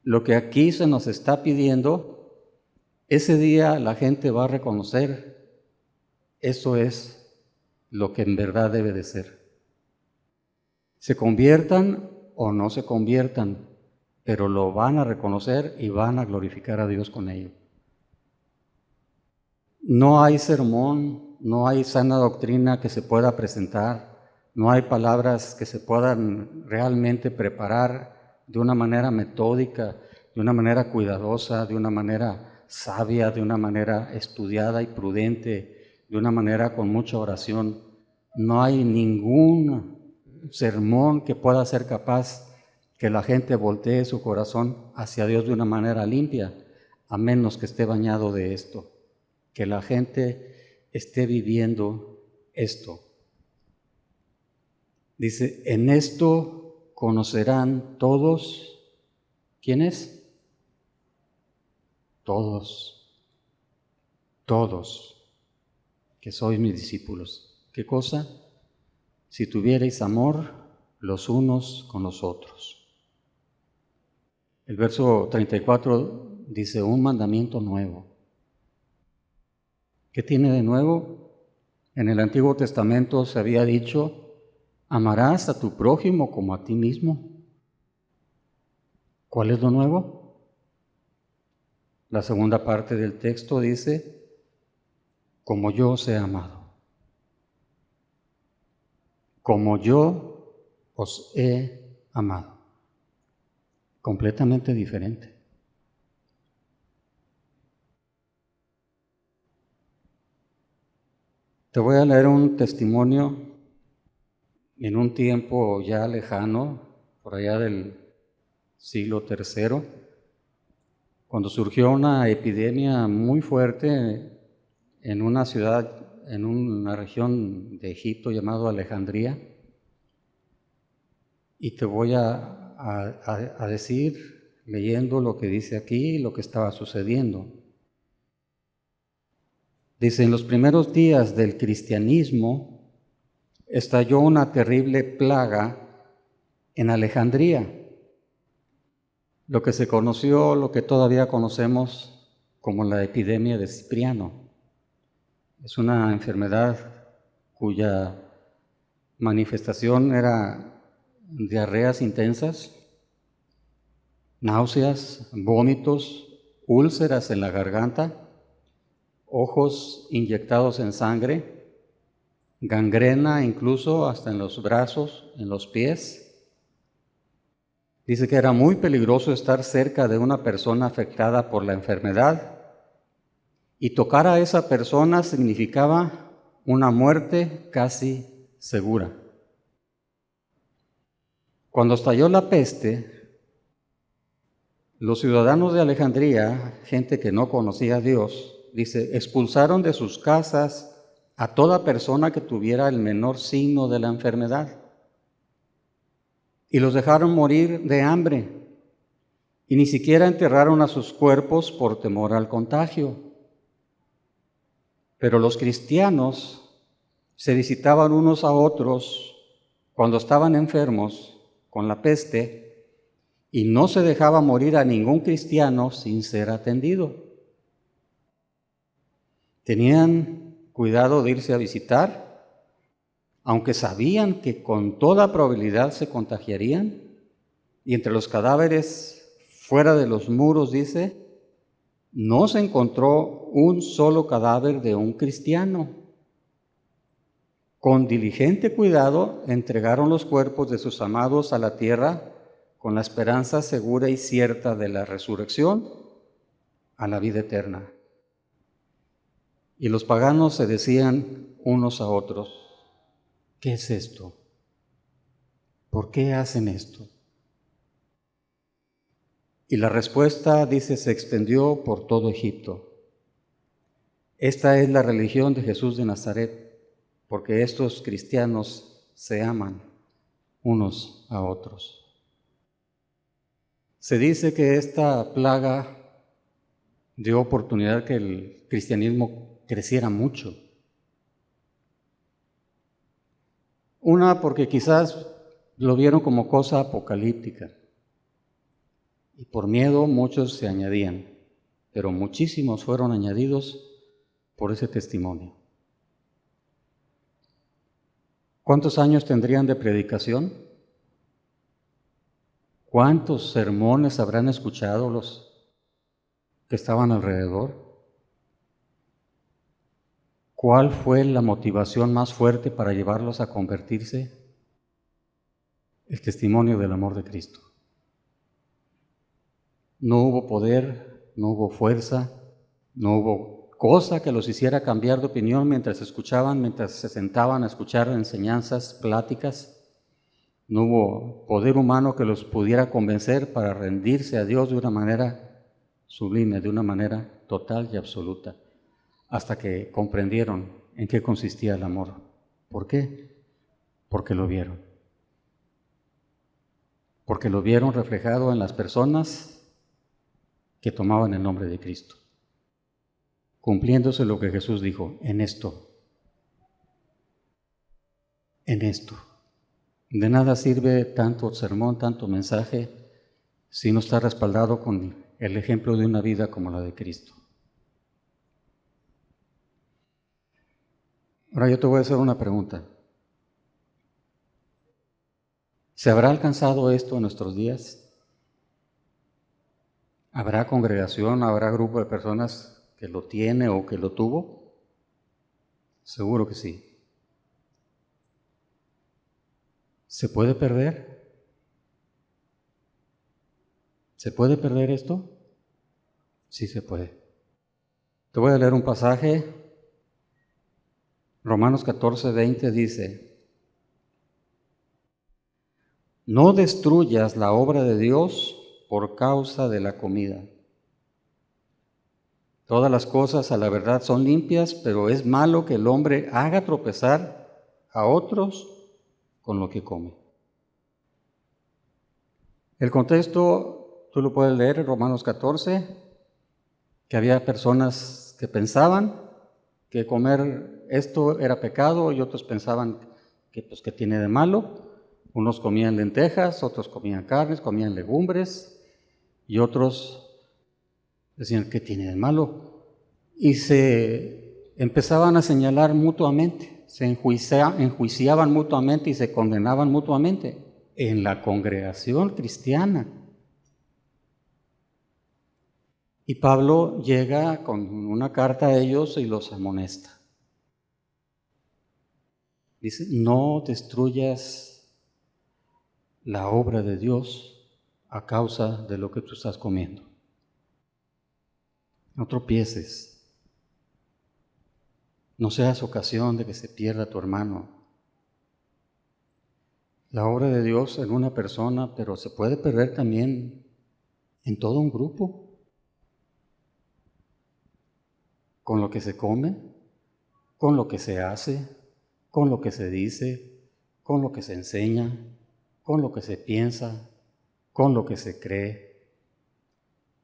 lo que aquí se nos está pidiendo, ese día la gente va a reconocer, eso es lo que en verdad debe de ser. Se conviertan o no se conviertan, pero lo van a reconocer y van a glorificar a Dios con ello. No hay sermón, no hay sana doctrina que se pueda presentar, no hay palabras que se puedan realmente preparar de una manera metódica, de una manera cuidadosa, de una manera sabia, de una manera estudiada y prudente, de una manera con mucha oración. No hay ningún sermón que pueda ser capaz que la gente voltee su corazón hacia Dios de una manera limpia, a menos que esté bañado de esto, que la gente esté viviendo esto. Dice, en esto conocerán todos, ¿quiénes? Todos, que sois mis discípulos. ¿Qué cosa? Si tuvierais amor los unos con los otros. El verso 34 dice, un mandamiento nuevo. ¿Qué tiene de nuevo? En el Antiguo Testamento se había dicho, amarás a tu prójimo como a ti mismo. ¿Cuál es lo nuevo? La segunda parte del texto dice, como yo os he amado. Como yo os he amado. Completamente diferente. Te voy a leer un testimonio en un tiempo ya lejano, por allá del siglo III, cuando surgió una epidemia muy fuerte en una ciudad, en una región de Egipto llamado Alejandría. Y te voy a decir, leyendo lo que dice aquí, lo que estaba sucediendo. Dice, en los primeros días del cristianismo estalló una terrible plaga en Alejandría, lo que se conoció, lo que todavía conocemos como la epidemia de Cipriano. Es una enfermedad cuya manifestación era diarreas intensas, náuseas, vómitos, úlceras en la garganta, ojos inyectados en sangre, gangrena incluso hasta en los brazos, en los pies. Dice que era muy peligroso estar cerca de una persona afectada por la enfermedad y tocar a esa persona significaba una muerte casi segura. Cuando estalló la peste, los ciudadanos de Alejandría, gente que no conocía a Dios, dice, expulsaron de sus casas a toda persona que tuviera el menor signo de la enfermedad y los dejaron morir de hambre y ni siquiera enterraron a sus cuerpos por temor al contagio. Pero los cristianos se visitaban unos a otros cuando estaban enfermos con la peste y no se dejaba morir a ningún cristiano sin ser atendido. Tenían cuidado de irse a visitar, aunque sabían que con toda probabilidad se contagiarían, y entre los cadáveres, fuera de los muros, dice, no se encontró un solo cadáver de un cristiano. Con diligente cuidado entregaron los cuerpos de sus amados a la tierra con la esperanza segura y cierta de la resurrección a la vida eterna. Y los paganos se decían unos a otros, ¿qué es esto? ¿Por qué hacen esto? Y la respuesta, dice, se extendió por todo Egipto. Esta es la religión de Jesús de Nazaret, porque estos cristianos se aman unos a otros. Se dice que esta plaga dio oportunidad que el cristianismo creciera mucho. Una, porque quizás lo vieron como cosa apocalíptica y por miedo muchos se añadían, pero muchísimos fueron añadidos por ese testimonio. ¿Cuántos años tendrían de predicación? ¿Cuántos sermones habrán escuchado los que estaban alrededor? ¿Cuál fue la motivación más fuerte para llevarlos a convertirse? El testimonio del amor de Cristo. No hubo poder, no hubo fuerza, no hubo cosa que los hiciera cambiar de opinión mientras escuchaban, mientras se sentaban a escuchar enseñanzas, pláticas. No hubo poder humano que los pudiera convencer para rendirse a Dios de una manera sublime, de una manera total y absoluta, hasta que comprendieron en qué consistía el amor. ¿Por qué? Porque lo vieron. Porque lo vieron reflejado en las personas que tomaban el nombre de Cristo, cumpliéndose lo que Jesús dijo, en esto. De nada sirve tanto sermón, tanto mensaje, si no está respaldado con el ejemplo de una vida como la de Cristo. Ahora yo te voy a hacer una pregunta. ¿Se habrá alcanzado esto en nuestros días? ¿Habrá congregación, habrá grupo de personas que lo tiene o que lo tuvo? Seguro que sí. ¿Se puede perder? ¿Se puede perder esto? Sí se puede. Te voy a leer un pasaje. Romanos 14:20 dice: No destruyas la obra de Dios por causa de la comida. Todas las cosas a la verdad son limpias, pero es malo que el hombre haga tropezar a otros con lo que come. El contexto, tú lo puedes leer en Romanos 14, que había personas que pensaban que comer esto era pecado y otros pensaban que ¿qué tiene de malo? Unos comían lentejas, otros comían carnes, comían legumbres y otros decían ¿qué tiene de malo? Y se empezaban a señalar mutuamente, se enjuiciaban mutuamente y se condenaban mutuamente en la congregación cristiana. Y Pablo llega con una carta a ellos y los amonesta. Dice, no destruyas la obra de Dios a causa de lo que tú estás comiendo. No tropieces. No seas ocasión de que se pierda tu hermano. La obra de Dios en una persona, pero se puede perder también en todo un grupo. Con lo que se come, con lo que se hace, con lo que se dice, con lo que se enseña, con lo que se piensa, con lo que se cree.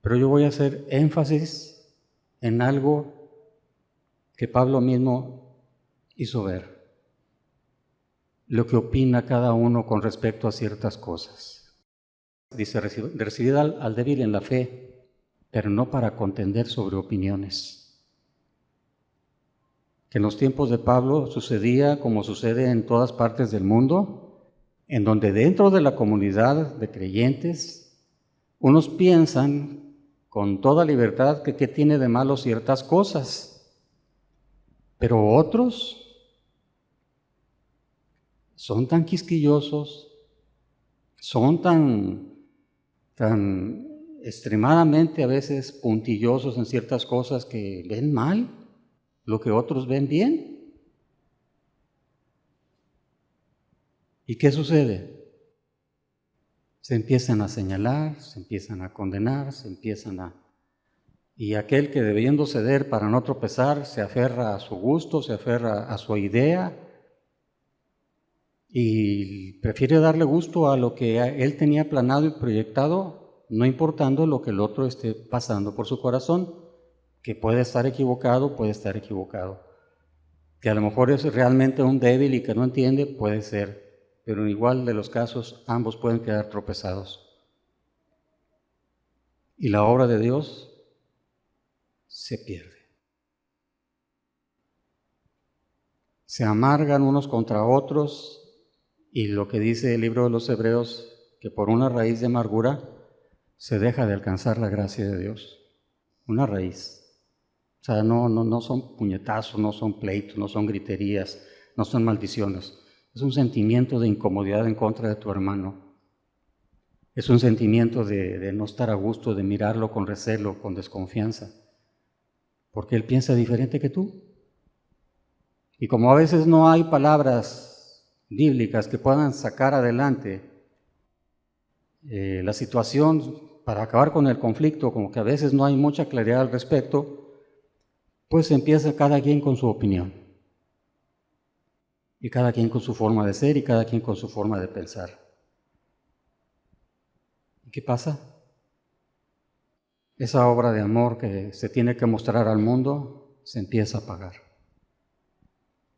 Pero yo voy a hacer énfasis en algo que Pablo mismo hizo ver. Lo que opina cada uno con respecto a ciertas cosas. Dice, recibid al débil en la fe, pero no para contender sobre opiniones. Que en los tiempos de Pablo sucedía como sucede en todas partes del mundo, en donde dentro de la comunidad de creyentes, unos piensan con toda libertad que qué tiene de malo ciertas cosas, pero otros son tan quisquillosos, son tan extremadamente a veces puntillosos en ciertas cosas que ven mal lo que otros ven bien. ¿Y qué sucede? Se empiezan a señalar, se empiezan a condenar, y aquel que debiendo ceder para no tropezar se aferra a su gusto, se aferra a su idea y prefiere darle gusto a lo que él tenía planado y proyectado, no importando lo que el otro esté pasando por su corazón, que puede estar equivocado, que a lo mejor es realmente un débil y que no entiende, puede ser, pero en igual de los casos ambos pueden quedar tropezados. Y la obra de Dios se pierde. Se amargan unos contra otros y lo que dice el libro de los Hebreos, que por una raíz de amargura se deja de alcanzar la gracia de Dios. Una raíz. O sea, no son puñetazos, no son pleitos, no son griterías, no son maldiciones. Es un sentimiento de incomodidad en contra de tu hermano. Es un sentimiento de no estar a gusto, de mirarlo con recelo, con desconfianza. Porque él piensa diferente que tú. Y como a veces no hay palabras bíblicas que puedan sacar adelante la situación para acabar con el conflicto, como que a veces no hay mucha claridad al respecto, pues empieza cada quien con su opinión. Y cada quien con su forma de ser y cada quien con su forma de pensar. ¿Y qué pasa? Esa obra de amor que se tiene que mostrar al mundo se empieza a apagar.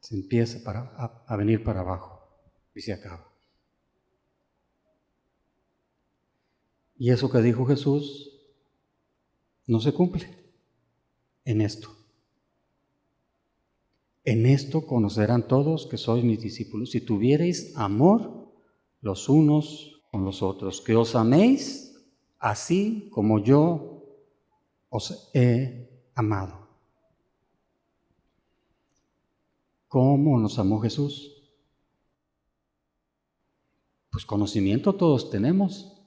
Se empieza a venir para abajo y se acaba. Y eso que dijo Jesús no se cumple en esto. En esto conocerán todos que sois mis discípulos, si tuviereis amor los unos con los otros, que os améis así como yo os he amado. ¿Cómo nos amó Jesús? Pues conocimiento todos tenemos.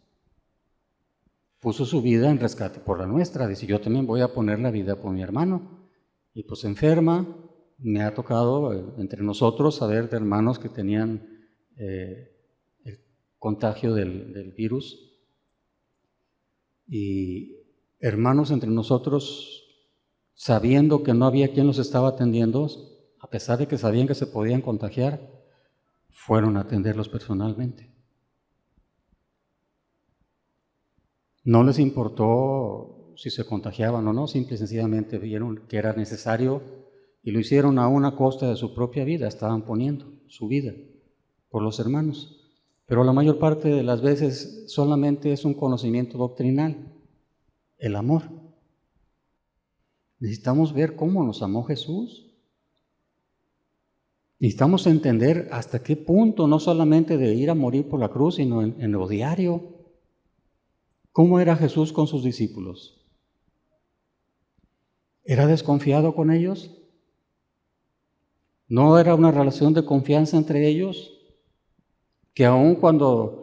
Puso su vida en rescate por la nuestra. Dice, yo también voy a poner la vida por mi hermano. Y pues enferma. Me ha tocado entre nosotros saber de hermanos que tenían contagio del virus. Y hermanos entre nosotros, sabiendo que no había quien los estaba atendiendo, a pesar de que sabían que se podían contagiar, fueron a atenderlos personalmente. No les importó si se contagiaban o no, simple y sencillamente vieron que era necesario y lo hicieron a una costa de su propia vida, estaban poniendo su vida por los hermanos. Pero la mayor parte de las veces solamente es un conocimiento doctrinal, el amor. Necesitamos ver cómo nos amó Jesús. Necesitamos entender hasta qué punto, no solamente de ir a morir por la cruz, sino en lo diario. ¿Cómo era Jesús con sus discípulos? ¿Era desconfiado con ellos? ¿No era una relación de confianza entre ellos? Que aun cuando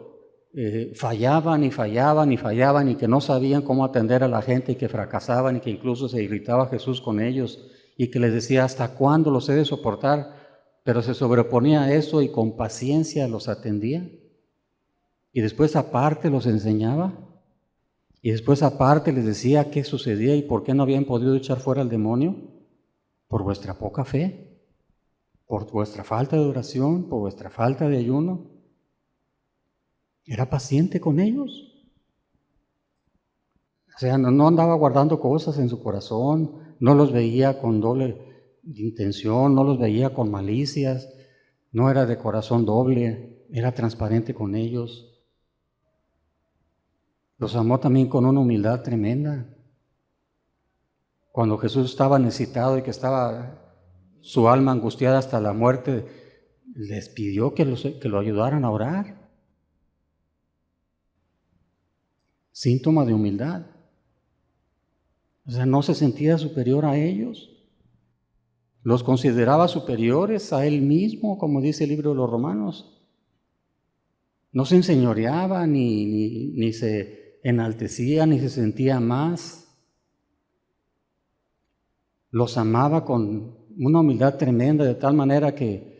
fallaban y que no sabían cómo atender a la gente y que fracasaban y que incluso se irritaba Jesús con ellos y que les decía, ¿hasta cuándo los he de soportar? Pero se sobreponía a eso y con paciencia los atendía. Y después aparte los enseñaba. Y después aparte les decía qué sucedía y por qué no habían podido echar fuera al demonio. Por vuestra poca fe, por vuestra falta de oración, por vuestra falta de ayuno. Era paciente con ellos. O sea, no andaba guardando cosas en su corazón, no los veía con doble intención, no los veía con malicias, no era de corazón doble, era transparente con ellos. Los amó también con una humildad tremenda. Cuando Jesús estaba necesitado y que estaba su alma angustiada hasta la muerte, les pidió que lo ayudaran a orar. Síntoma de humildad. O sea, no se sentía superior a ellos. Los consideraba superiores a él mismo, como dice el libro de los Romanos. No se enseñoreaba, ni se enaltecía, ni se sentía más. Los amaba con una humildad tremenda, de tal manera que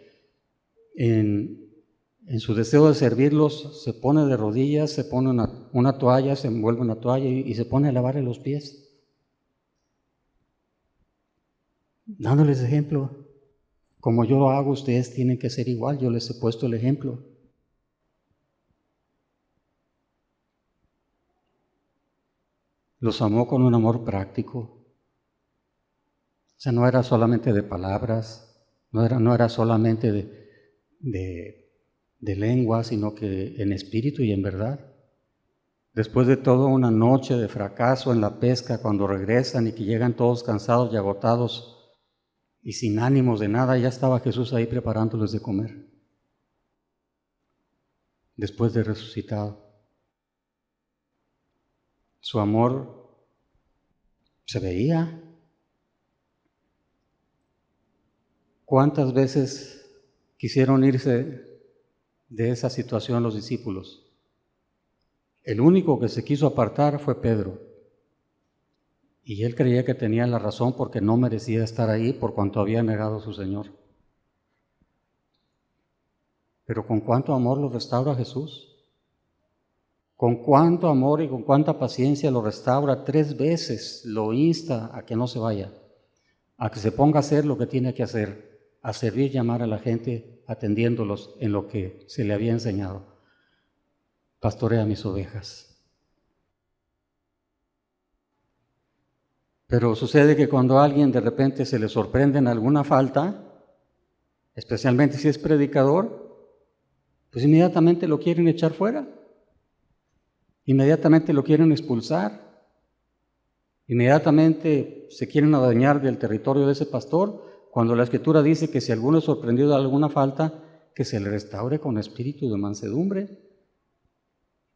en su deseo de servirlos se pone de rodillas, se pone una toalla, se envuelve una toalla y se pone a lavarle los pies. Dándoles ejemplo. Como yo lo hago, ustedes tienen que ser igual, yo les he puesto el ejemplo. Los amó con un amor práctico. O sea, no era solamente de palabras, no era solamente de lengua, sino que en espíritu y en verdad. Después de toda una noche de fracaso en la pesca, cuando regresan y que llegan todos cansados y agotados y sin ánimos de nada, ya estaba Jesús ahí preparándoles de comer, después de resucitado. Su amor se veía. ¿Cuántas veces quisieron irse de esa situación los discípulos? El único que se quiso apartar fue Pedro. Y él creía que tenía la razón porque no merecía estar ahí por cuanto había negado a su Señor. Pero con cuánto amor lo restaura Jesús. Con cuánto amor y con cuánta paciencia lo restaura. 3 veces lo insta a que no se vaya, a que se ponga a hacer lo que tiene que hacer, a servir y amar a la gente, atendiéndolos en lo que se le había enseñado. Pastorea mis ovejas. Pero sucede que cuando a alguien de repente se le sorprende en alguna falta, especialmente si es predicador, pues inmediatamente lo quieren echar fuera. Inmediatamente lo quieren expulsar, inmediatamente se quieren adueñar del territorio de ese pastor, cuando la Escritura dice que si alguno es sorprendido de alguna falta, que se le restaure con espíritu de mansedumbre.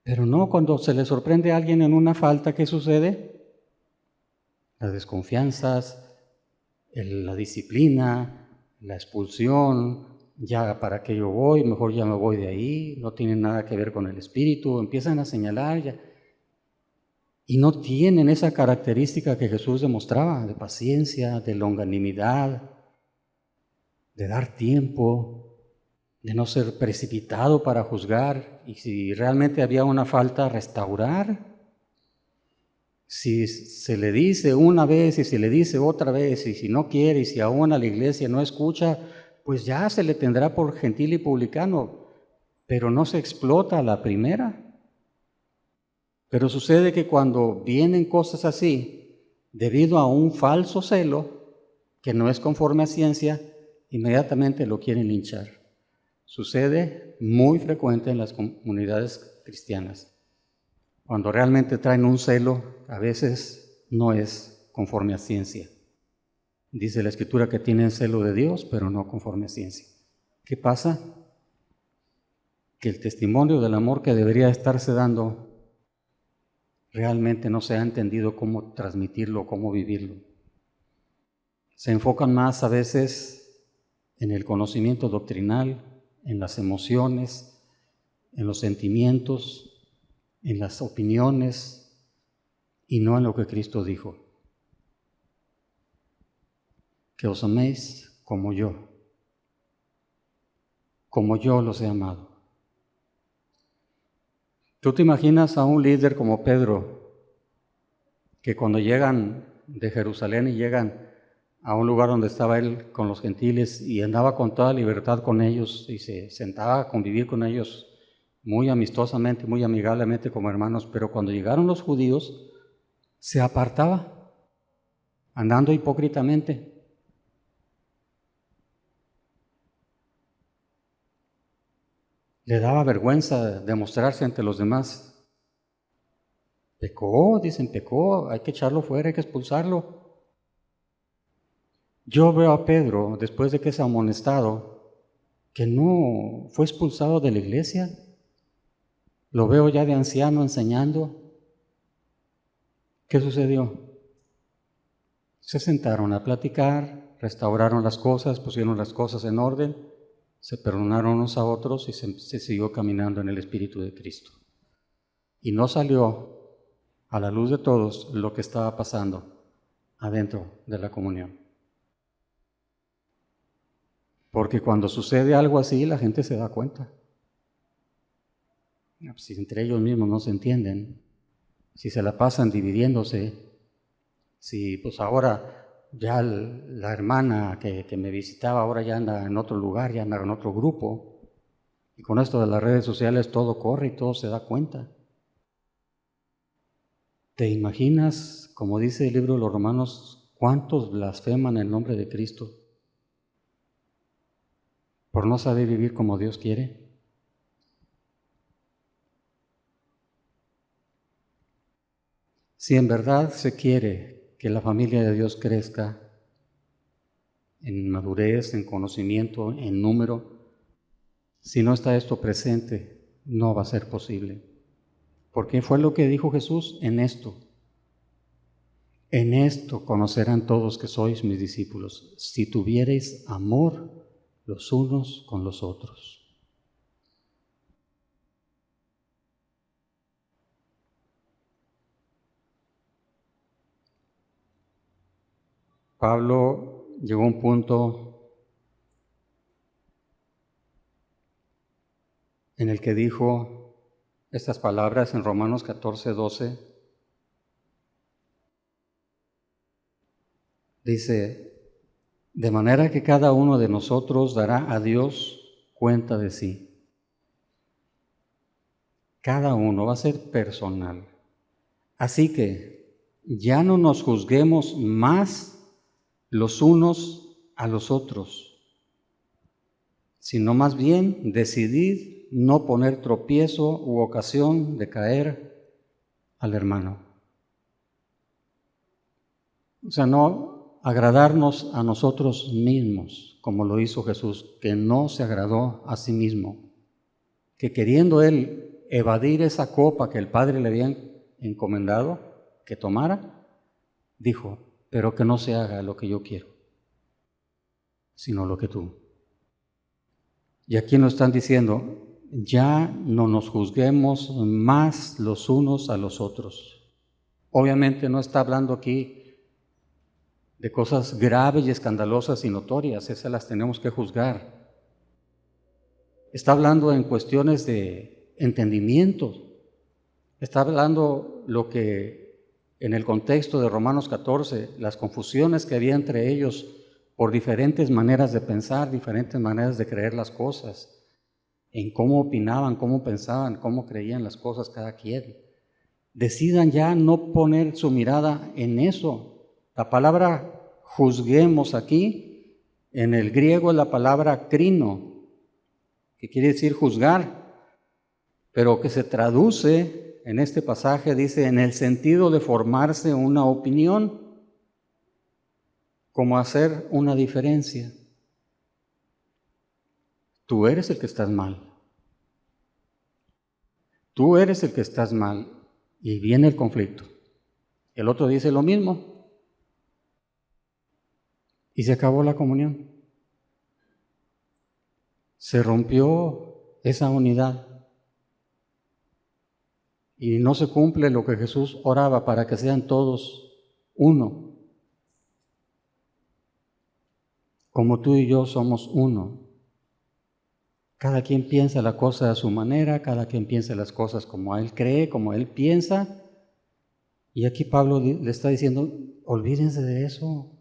Pero no, cuando se le sorprende a alguien en una falta, ¿qué sucede? Las desconfianzas, la disciplina, la expulsión. Ya, ¿para qué yo voy? Mejor ya me voy de ahí, no tiene nada que ver con el espíritu, empiezan a señalar ya. Y no tienen esa característica que Jesús demostraba, de paciencia, de longanimidad, de dar tiempo, de no ser precipitado para juzgar, y si realmente había una falta, restaurar. Si se le dice una vez y se le dice otra vez, y si no quiere, y si aún a la iglesia no escucha, pues ya se le tendrá por gentil y publicano, pero no se explota a la primera. Pero sucede que cuando vienen cosas así, debido a un falso celo, que no es conforme a ciencia, inmediatamente lo quieren linchar. Sucede muy frecuente en las comunidades cristianas. Cuando realmente traen un celo, a veces no es conforme a ciencia. Dice la Escritura que tienen celo de Dios, pero no conforme a ciencia. ¿Qué pasa? Que el testimonio del amor que debería estarse dando realmente no se ha entendido cómo transmitirlo, cómo vivirlo. Se enfocan más a veces en el conocimiento doctrinal, en las emociones, en los sentimientos, en las opiniones y no en lo que Cristo dijo. Que os améis como yo los he amado. ¿Tú te imaginas a un líder como Pedro, que cuando llegan de Jerusalén y llegan a un lugar donde estaba él con los gentiles y andaba con toda libertad con ellos y se sentaba a convivir con ellos muy amistosamente, muy amigablemente como hermanos, pero cuando llegaron los judíos se apartaba, andando hipócritamente? Le daba vergüenza demostrarse ante los demás. Pecó, dicen, pecó, hay que echarlo fuera, hay que expulsarlo. Yo veo a Pedro, después de que es amonestado, que no fue expulsado de la iglesia. Lo veo ya de anciano enseñando. ¿Qué sucedió? Se sentaron a platicar, restauraron las cosas, pusieron las cosas en orden, se perdonaron unos a otros y se siguió caminando en el Espíritu de Cristo. Y no salió a la luz de todos lo que estaba pasando adentro de la comunión. Porque cuando sucede algo así, la gente se da cuenta. Si entre ellos mismos no se entienden, si se la pasan dividiéndose, si pues ahora ya la hermana que me visitaba ahora ya anda en otro lugar, ya anda en otro grupo, y con esto de las redes sociales todo corre y todo se da cuenta. ¿Te imaginas, como dice el libro de los Romanos, cuántos blasfeman el nombre de Cristo por no saber vivir como Dios quiere? Si en verdad se quiere que la familia de Dios crezca en madurez, en conocimiento, en número, si no está esto presente, no va a ser posible. Porque fue lo que dijo Jesús: en esto conocerán todos que sois mis discípulos, si tuviereis amor los unos con los otros. Pablo llegó a un punto en el que dijo estas palabras en Romanos 14:12. Dice: de manera que cada uno de nosotros dará a Dios cuenta de sí. Cada uno va a ser personal. Así que ya no nos juzguemos más los unos a los otros, sino más bien decidid no poner tropiezo u ocasión de caer al hermano. O sea, no agradarnos a nosotros mismos, como lo hizo Jesús, que no se agradó a sí mismo, que queriendo él evadir esa copa que el Padre le había encomendado que tomara, dijo: pero que no se haga lo que yo quiero, sino lo que tú. Y aquí nos están diciendo: ya no nos juzguemos más los unos a los otros. Obviamente no está hablando aquí de cosas graves y escandalosas y notorias, esas las tenemos que juzgar. está hablando en cuestiones de entendimiento. Está hablando lo que en el contexto de Romanos 14, las confusiones que había entre ellos por diferentes maneras de pensar, diferentes maneras de creer las cosas, en cómo opinaban, cómo pensaban, cómo creían las cosas cada quien. Decidan ya no poner su mirada en eso. La palabra juzguemos aquí, en el griego es la palabra krino, que quiere decir juzgar, pero que se traduce en este pasaje, dice, en el sentido de formarse una opinión, como hacer una diferencia. Tú eres el que estás mal. Tú eres el que estás mal. Y viene el conflicto. El otro dice lo mismo. Y se acabó la comunión. Se rompió esa unidad. Y no se cumple lo que Jesús oraba para que sean todos uno. Como tú y yo somos uno. Cada quien piensa la cosa a su manera, cada quien piensa las cosas como él cree, como él piensa. Y aquí Pablo le está diciendo, olvídense de eso.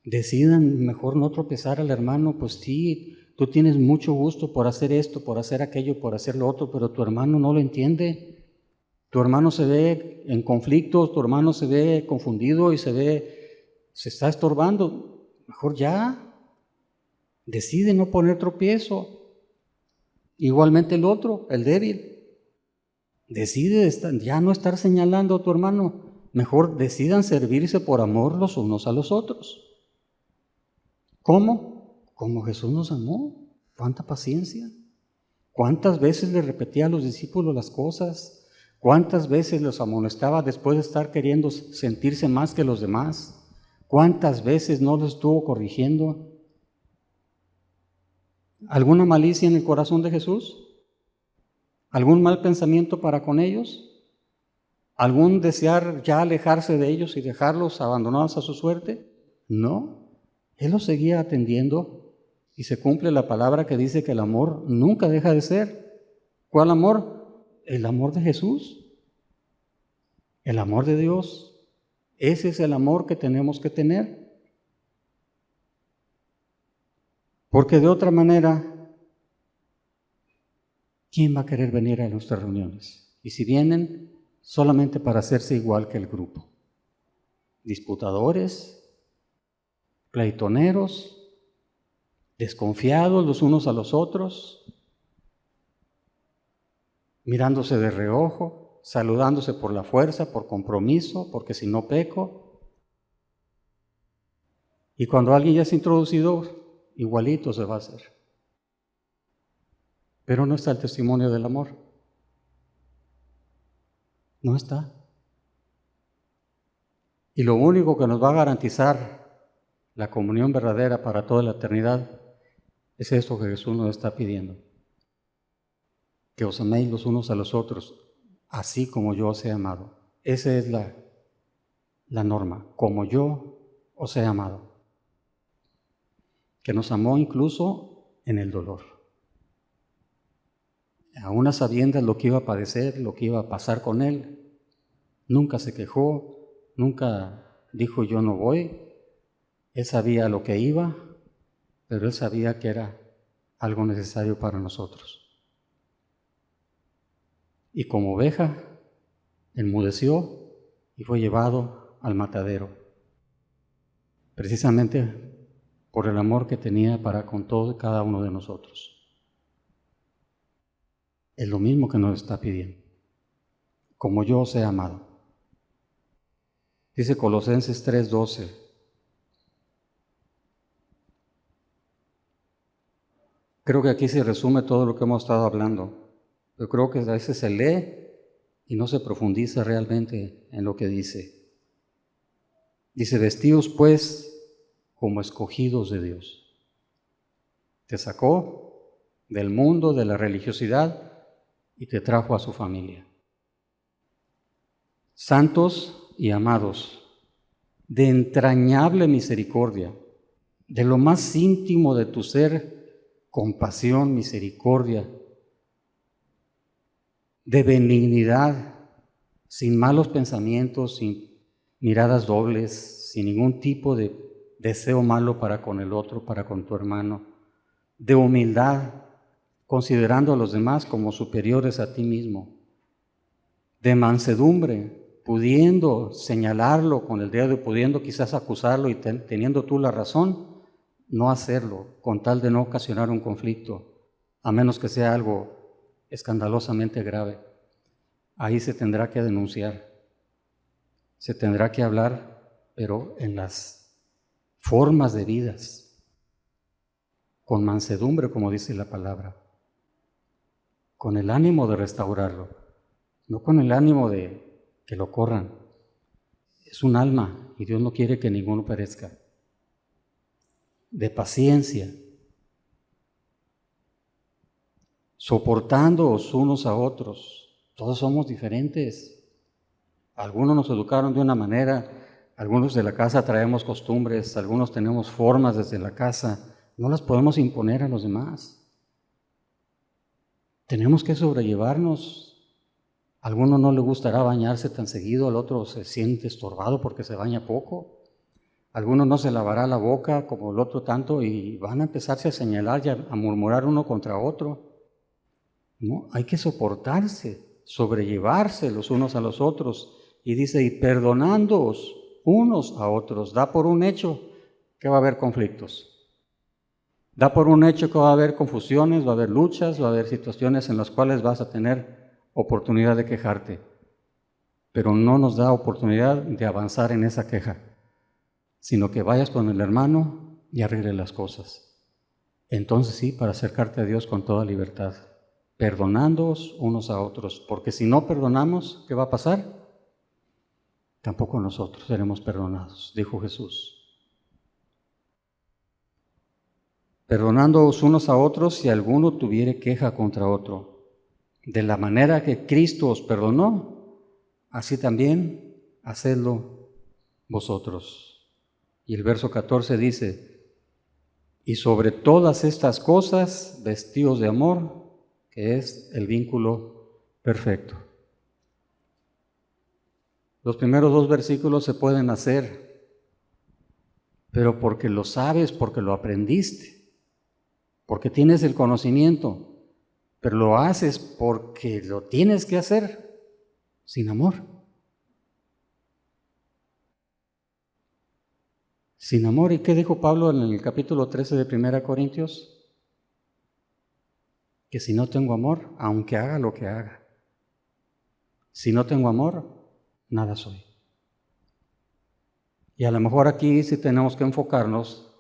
Decidan mejor no tropezar al hermano, pues sí, tú tienes mucho gusto por hacer esto, por hacer aquello, por hacer lo otro, pero tu hermano no lo entiende. Tu hermano se ve en conflictos, tu hermano se ve confundido y se está estorbando. Mejor ya. Decide no poner tropiezo. Igualmente el otro, el débil. Decide ya no estar señalando a tu hermano. Mejor decidan servirse por amor los unos a los otros. ¿Cómo? Como Jesús nos amó. ¿Cuánta paciencia? ¿Cuántas veces le repetía a los discípulos las cosas? ¿Cuántas veces los amonestaba después de estar queriendo sentirse más que los demás? ¿Cuántas veces no los estuvo corrigiendo? ¿Alguna malicia en el corazón de Jesús? ¿Algún mal pensamiento para con ellos? ¿Algún desear ya alejarse de ellos y dejarlos abandonados a su suerte? No, Él los seguía atendiendo y se cumple la palabra que dice que el amor nunca deja de ser. ¿Cuál amor? El amor de Jesús, el amor de Dios. Ese es el amor que tenemos que tener. Porque de otra manera, ¿quién va a querer venir a nuestras reuniones? Y si vienen, solamente para hacerse igual que el grupo. Disputadores, pleitoneros, desconfiados los unos a los otros, mirándose de reojo, saludándose por la fuerza, por compromiso, porque si no peco. Y cuando alguien ya es introducido, igualito se va a hacer. Pero no está el testimonio del amor. No está. Y lo único que nos va a garantizar la comunión verdadera para toda la eternidad es esto que Jesús nos está pidiendo. Que os améis los unos a los otros, así como yo os he amado. Esa es la norma, como yo os he amado. Que nos amó incluso en el dolor. A unas sabiendas lo que iba a padecer, lo que iba a pasar con él. Nunca se quejó, nunca dijo yo no voy. Él sabía lo que iba, pero él sabía que era algo necesario para nosotros. Y como oveja, enmudeció y fue llevado al matadero. Precisamente por el amor que tenía para con todo y cada uno de nosotros. Es lo mismo que nos está pidiendo. Como yo os he amado. Dice Colosenses 3:12. Creo que aquí se resume todo lo que hemos estado hablando. Yo creo que a veces se lee y no se profundiza realmente en lo que dice. Dice, vestíos pues como escogidos de Dios. Te sacó del mundo, de la religiosidad y te trajo a su familia. Santos y amados, de entrañable misericordia, de lo más íntimo de tu ser, compasión, misericordia, de benignidad, sin malos pensamientos, sin miradas dobles, sin ningún tipo de deseo malo para con el otro, para con tu hermano, de humildad, considerando a los demás como superiores a ti mismo, de mansedumbre, pudiendo señalarlo con el dedo, pudiendo quizás acusarlo y teniendo tú la razón, no hacerlo, con tal de no ocasionar un conflicto, a menos que sea algo escandalosamente grave. Ahí se tendrá que denunciar, se tendrá que hablar, pero en las formas debidas, con mansedumbre, como dice la palabra, con el ánimo de restaurarlo, no con el ánimo de que lo corran. Es un alma y Dios no quiere que ninguno perezca. De paciencia, soportándoos unos a otros. Todos somos diferentes. Algunos nos educaron de una manera, algunos de la casa traemos costumbres, algunos tenemos formas desde la casa. No las podemos imponer a los demás. Tenemos que sobrellevarnos. A alguno no le gustará bañarse tan seguido, al otro se siente estorbado porque se baña poco. A alguno no se lavará la boca como el otro tanto y van a empezarse a señalar y a murmurar uno contra otro. No, hay que soportarse, sobrellevarse los unos a los otros. Y dice, y perdonándoos unos a otros, da por un hecho que va a haber conflictos. Da por un hecho que va a haber confusiones, va a haber luchas, va a haber situaciones en las cuales vas a tener oportunidad de quejarte. Pero no nos da oportunidad de avanzar en esa queja, sino que vayas con el hermano y arregle las cosas. Entonces sí, para acercarte a Dios con toda libertad, perdonándoos unos a otros, porque si no perdonamos, ¿qué va a pasar? Tampoco nosotros seremos perdonados, dijo Jesús. Perdonándoos unos a otros si alguno tuviere queja contra otro. De la manera que Cristo os perdonó, así también hacedlo vosotros. Y el verso 14 dice, y sobre todas estas cosas, vestíos de amor, que es el vínculo perfecto. Los primeros dos versículos se pueden hacer, pero porque lo sabes, porque lo aprendiste, porque tienes el conocimiento, pero lo haces porque lo tienes que hacer sin amor. Sin amor. ¿Y qué dijo Pablo en el capítulo 13 de 1 Corintios? Que si no tengo amor, aunque haga lo que haga, si no tengo amor, nada soy. Y a lo mejor aquí sí tenemos que enfocarnos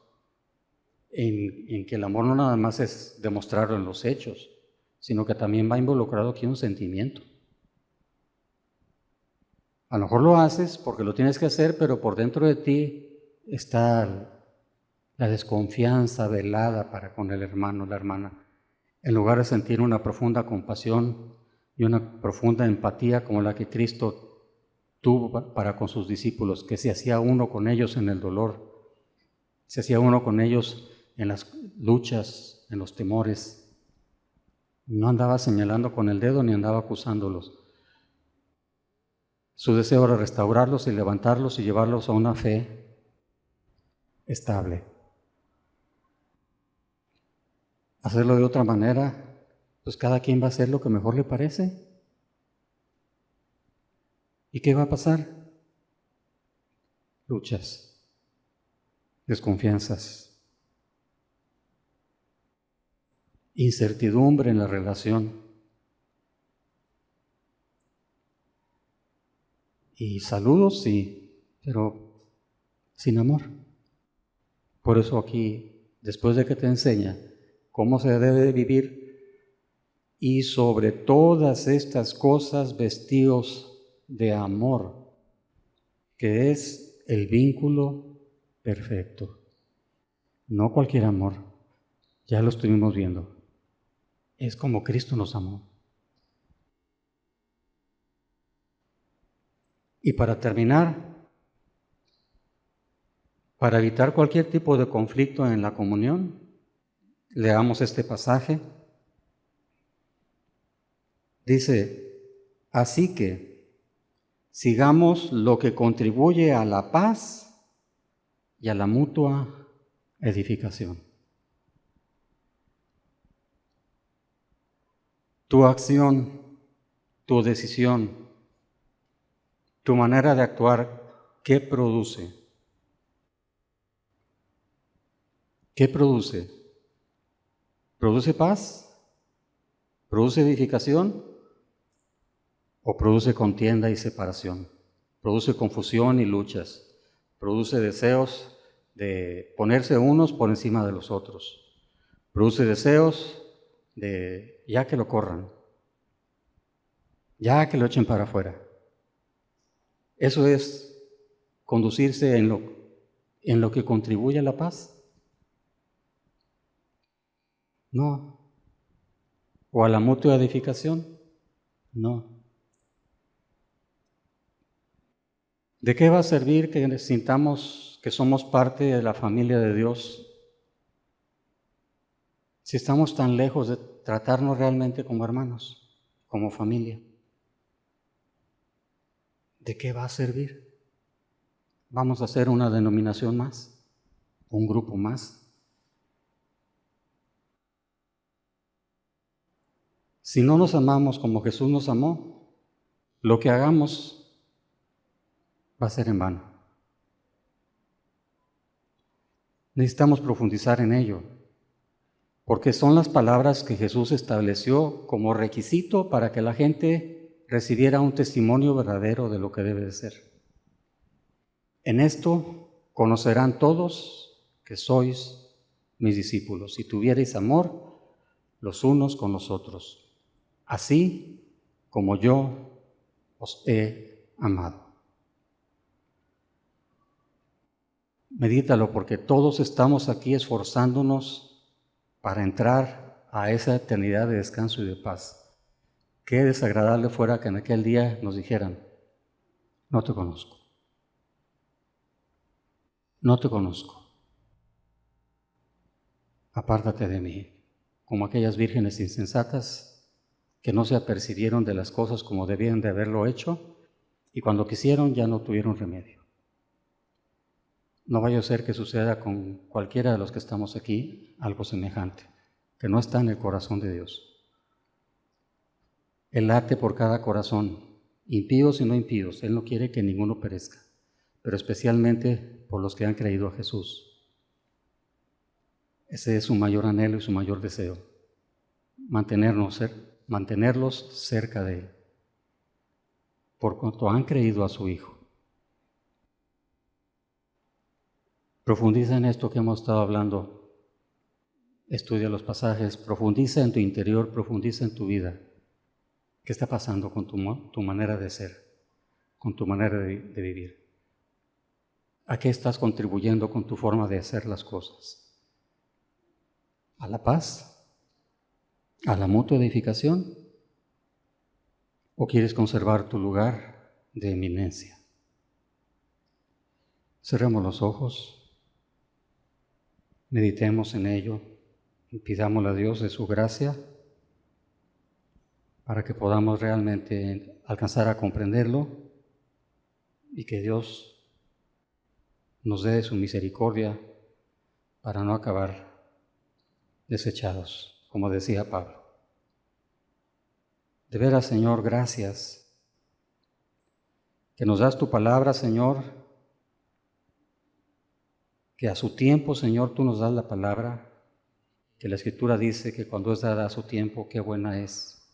en que el amor no nada más es demostrarlo en los hechos, sino que también va involucrado aquí un sentimiento. A lo mejor lo haces porque lo tienes que hacer, pero por dentro de ti está la desconfianza velada para con el hermano, la hermana. En lugar de sentir una profunda compasión y una profunda empatía como la que Cristo tuvo para con sus discípulos, que se hacía uno con ellos en el dolor, se hacía uno con ellos en las luchas, en los temores. No andaba señalando con el dedo ni andaba acusándolos. Su deseo era restaurarlos y levantarlos y llevarlos a una fe estable. Hacerlo de otra manera, pues cada quien va a hacer lo que mejor le parece. ¿Y qué va a pasar? Luchas, desconfianzas, incertidumbre en la relación y saludos, sí, pero sin amor. Por eso aquí, después de que te enseña cómo se debe de vivir, y sobre todas estas cosas vestíos de amor, que es el vínculo perfecto. No cualquier amor, ya lo estuvimos viendo. Es como Cristo nos amó. Y para terminar, para evitar cualquier tipo de conflicto en la comunión, Leamos este pasaje. Dice, así que sigamos lo que contribuye a la paz y a la mutua edificación. Tu acción, tu decisión, tu manera de actuar, ¿qué produce? ¿Qué produce? ¿Produce paz? ¿Produce edificación? ¿O produce contienda y separación? ¿Produce confusión y luchas? ¿Produce deseos de ponerse unos por encima de los otros? ¿Produce deseos de ya que lo corran, ya que lo echen para afuera? ¿Eso es conducirse en lo que contribuye a la paz? No. ¿O a la mutua edificación? No. ¿De qué va a servir que sintamos que somos parte de la familia de Dios si estamos tan lejos de tratarnos realmente como hermanos, como familia? ¿De qué va a servir? ¿Vamos a hacer una denominación más? ¿Un grupo más? Si no nos amamos como Jesús nos amó, lo que hagamos va a ser en vano. Necesitamos profundizar en ello, porque son las palabras que Jesús estableció como requisito para que la gente recibiera un testimonio verdadero de lo que debe de ser. En esto conocerán todos que sois mis discípulos, si tuviereis amor los unos con los otros, así como yo os he amado. Medítalo, porque todos estamos aquí esforzándonos para entrar a esa eternidad de descanso y de paz. Qué desagradable fuera que en aquel día nos dijeran, no te conozco, no te conozco, apártate de mí, como aquellas vírgenes insensatas que no se apercibieron de las cosas como debían de haberlo hecho y cuando quisieron ya no tuvieron remedio. No vaya a ser que suceda con cualquiera de los que estamos aquí algo semejante, que no está en el corazón de Dios. Él late por cada corazón, impíos y no impíos. Él no quiere que ninguno perezca, pero especialmente por los que han creído a Jesús. Ese es su mayor anhelo y su mayor deseo, mantenerlos cerca de Él, por cuanto han creído a su Hijo. Profundiza en esto que hemos estado hablando. Estudia los pasajes, profundiza en tu interior, profundiza en tu vida. ¿Qué está pasando con tu manera de ser, con tu manera de vivir? ¿A qué estás contribuyendo con tu forma de hacer las cosas? ¿A la paz? ¿A la mutua edificación? ¿O quieres conservar tu lugar de eminencia? Cerremos los ojos. Meditemos en ello y pidámosle a Dios de su gracia para que podamos realmente alcanzar a comprenderlo y que Dios nos dé su misericordia para no acabar desechados, como decía Pablo. De veras, Señor, gracias que nos das tu palabra, Señor, que a su tiempo, Señor, tú nos das la palabra, que la Escritura dice que cuando es dada a su tiempo, qué buena es.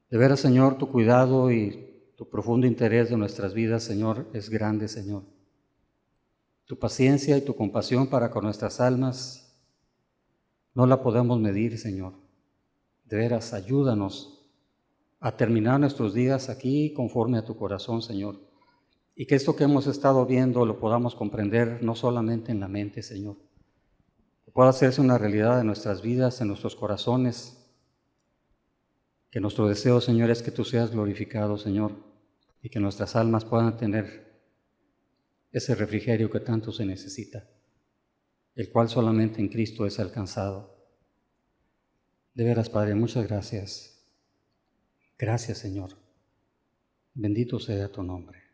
De veras, Señor, tu cuidado y tu profundo interés de nuestras vidas, Señor, es grande, Señor. Tu paciencia y tu compasión para con nuestras almas no la podemos medir, Señor. De veras, ayúdanos a terminar nuestros días aquí conforme a tu corazón, Señor. Y que esto que hemos estado viendo lo podamos comprender no solamente en la mente, Señor, que pueda hacerse una realidad en nuestras vidas, en nuestros corazones. Que nuestro deseo, Señor, es que tú seas glorificado, Señor, y que nuestras almas puedan tener ese refrigerio que tanto se necesita. el cual solamente en Cristo es alcanzado. De veras, Padre, muchas gracias. Gracias, Señor. Bendito sea tu nombre.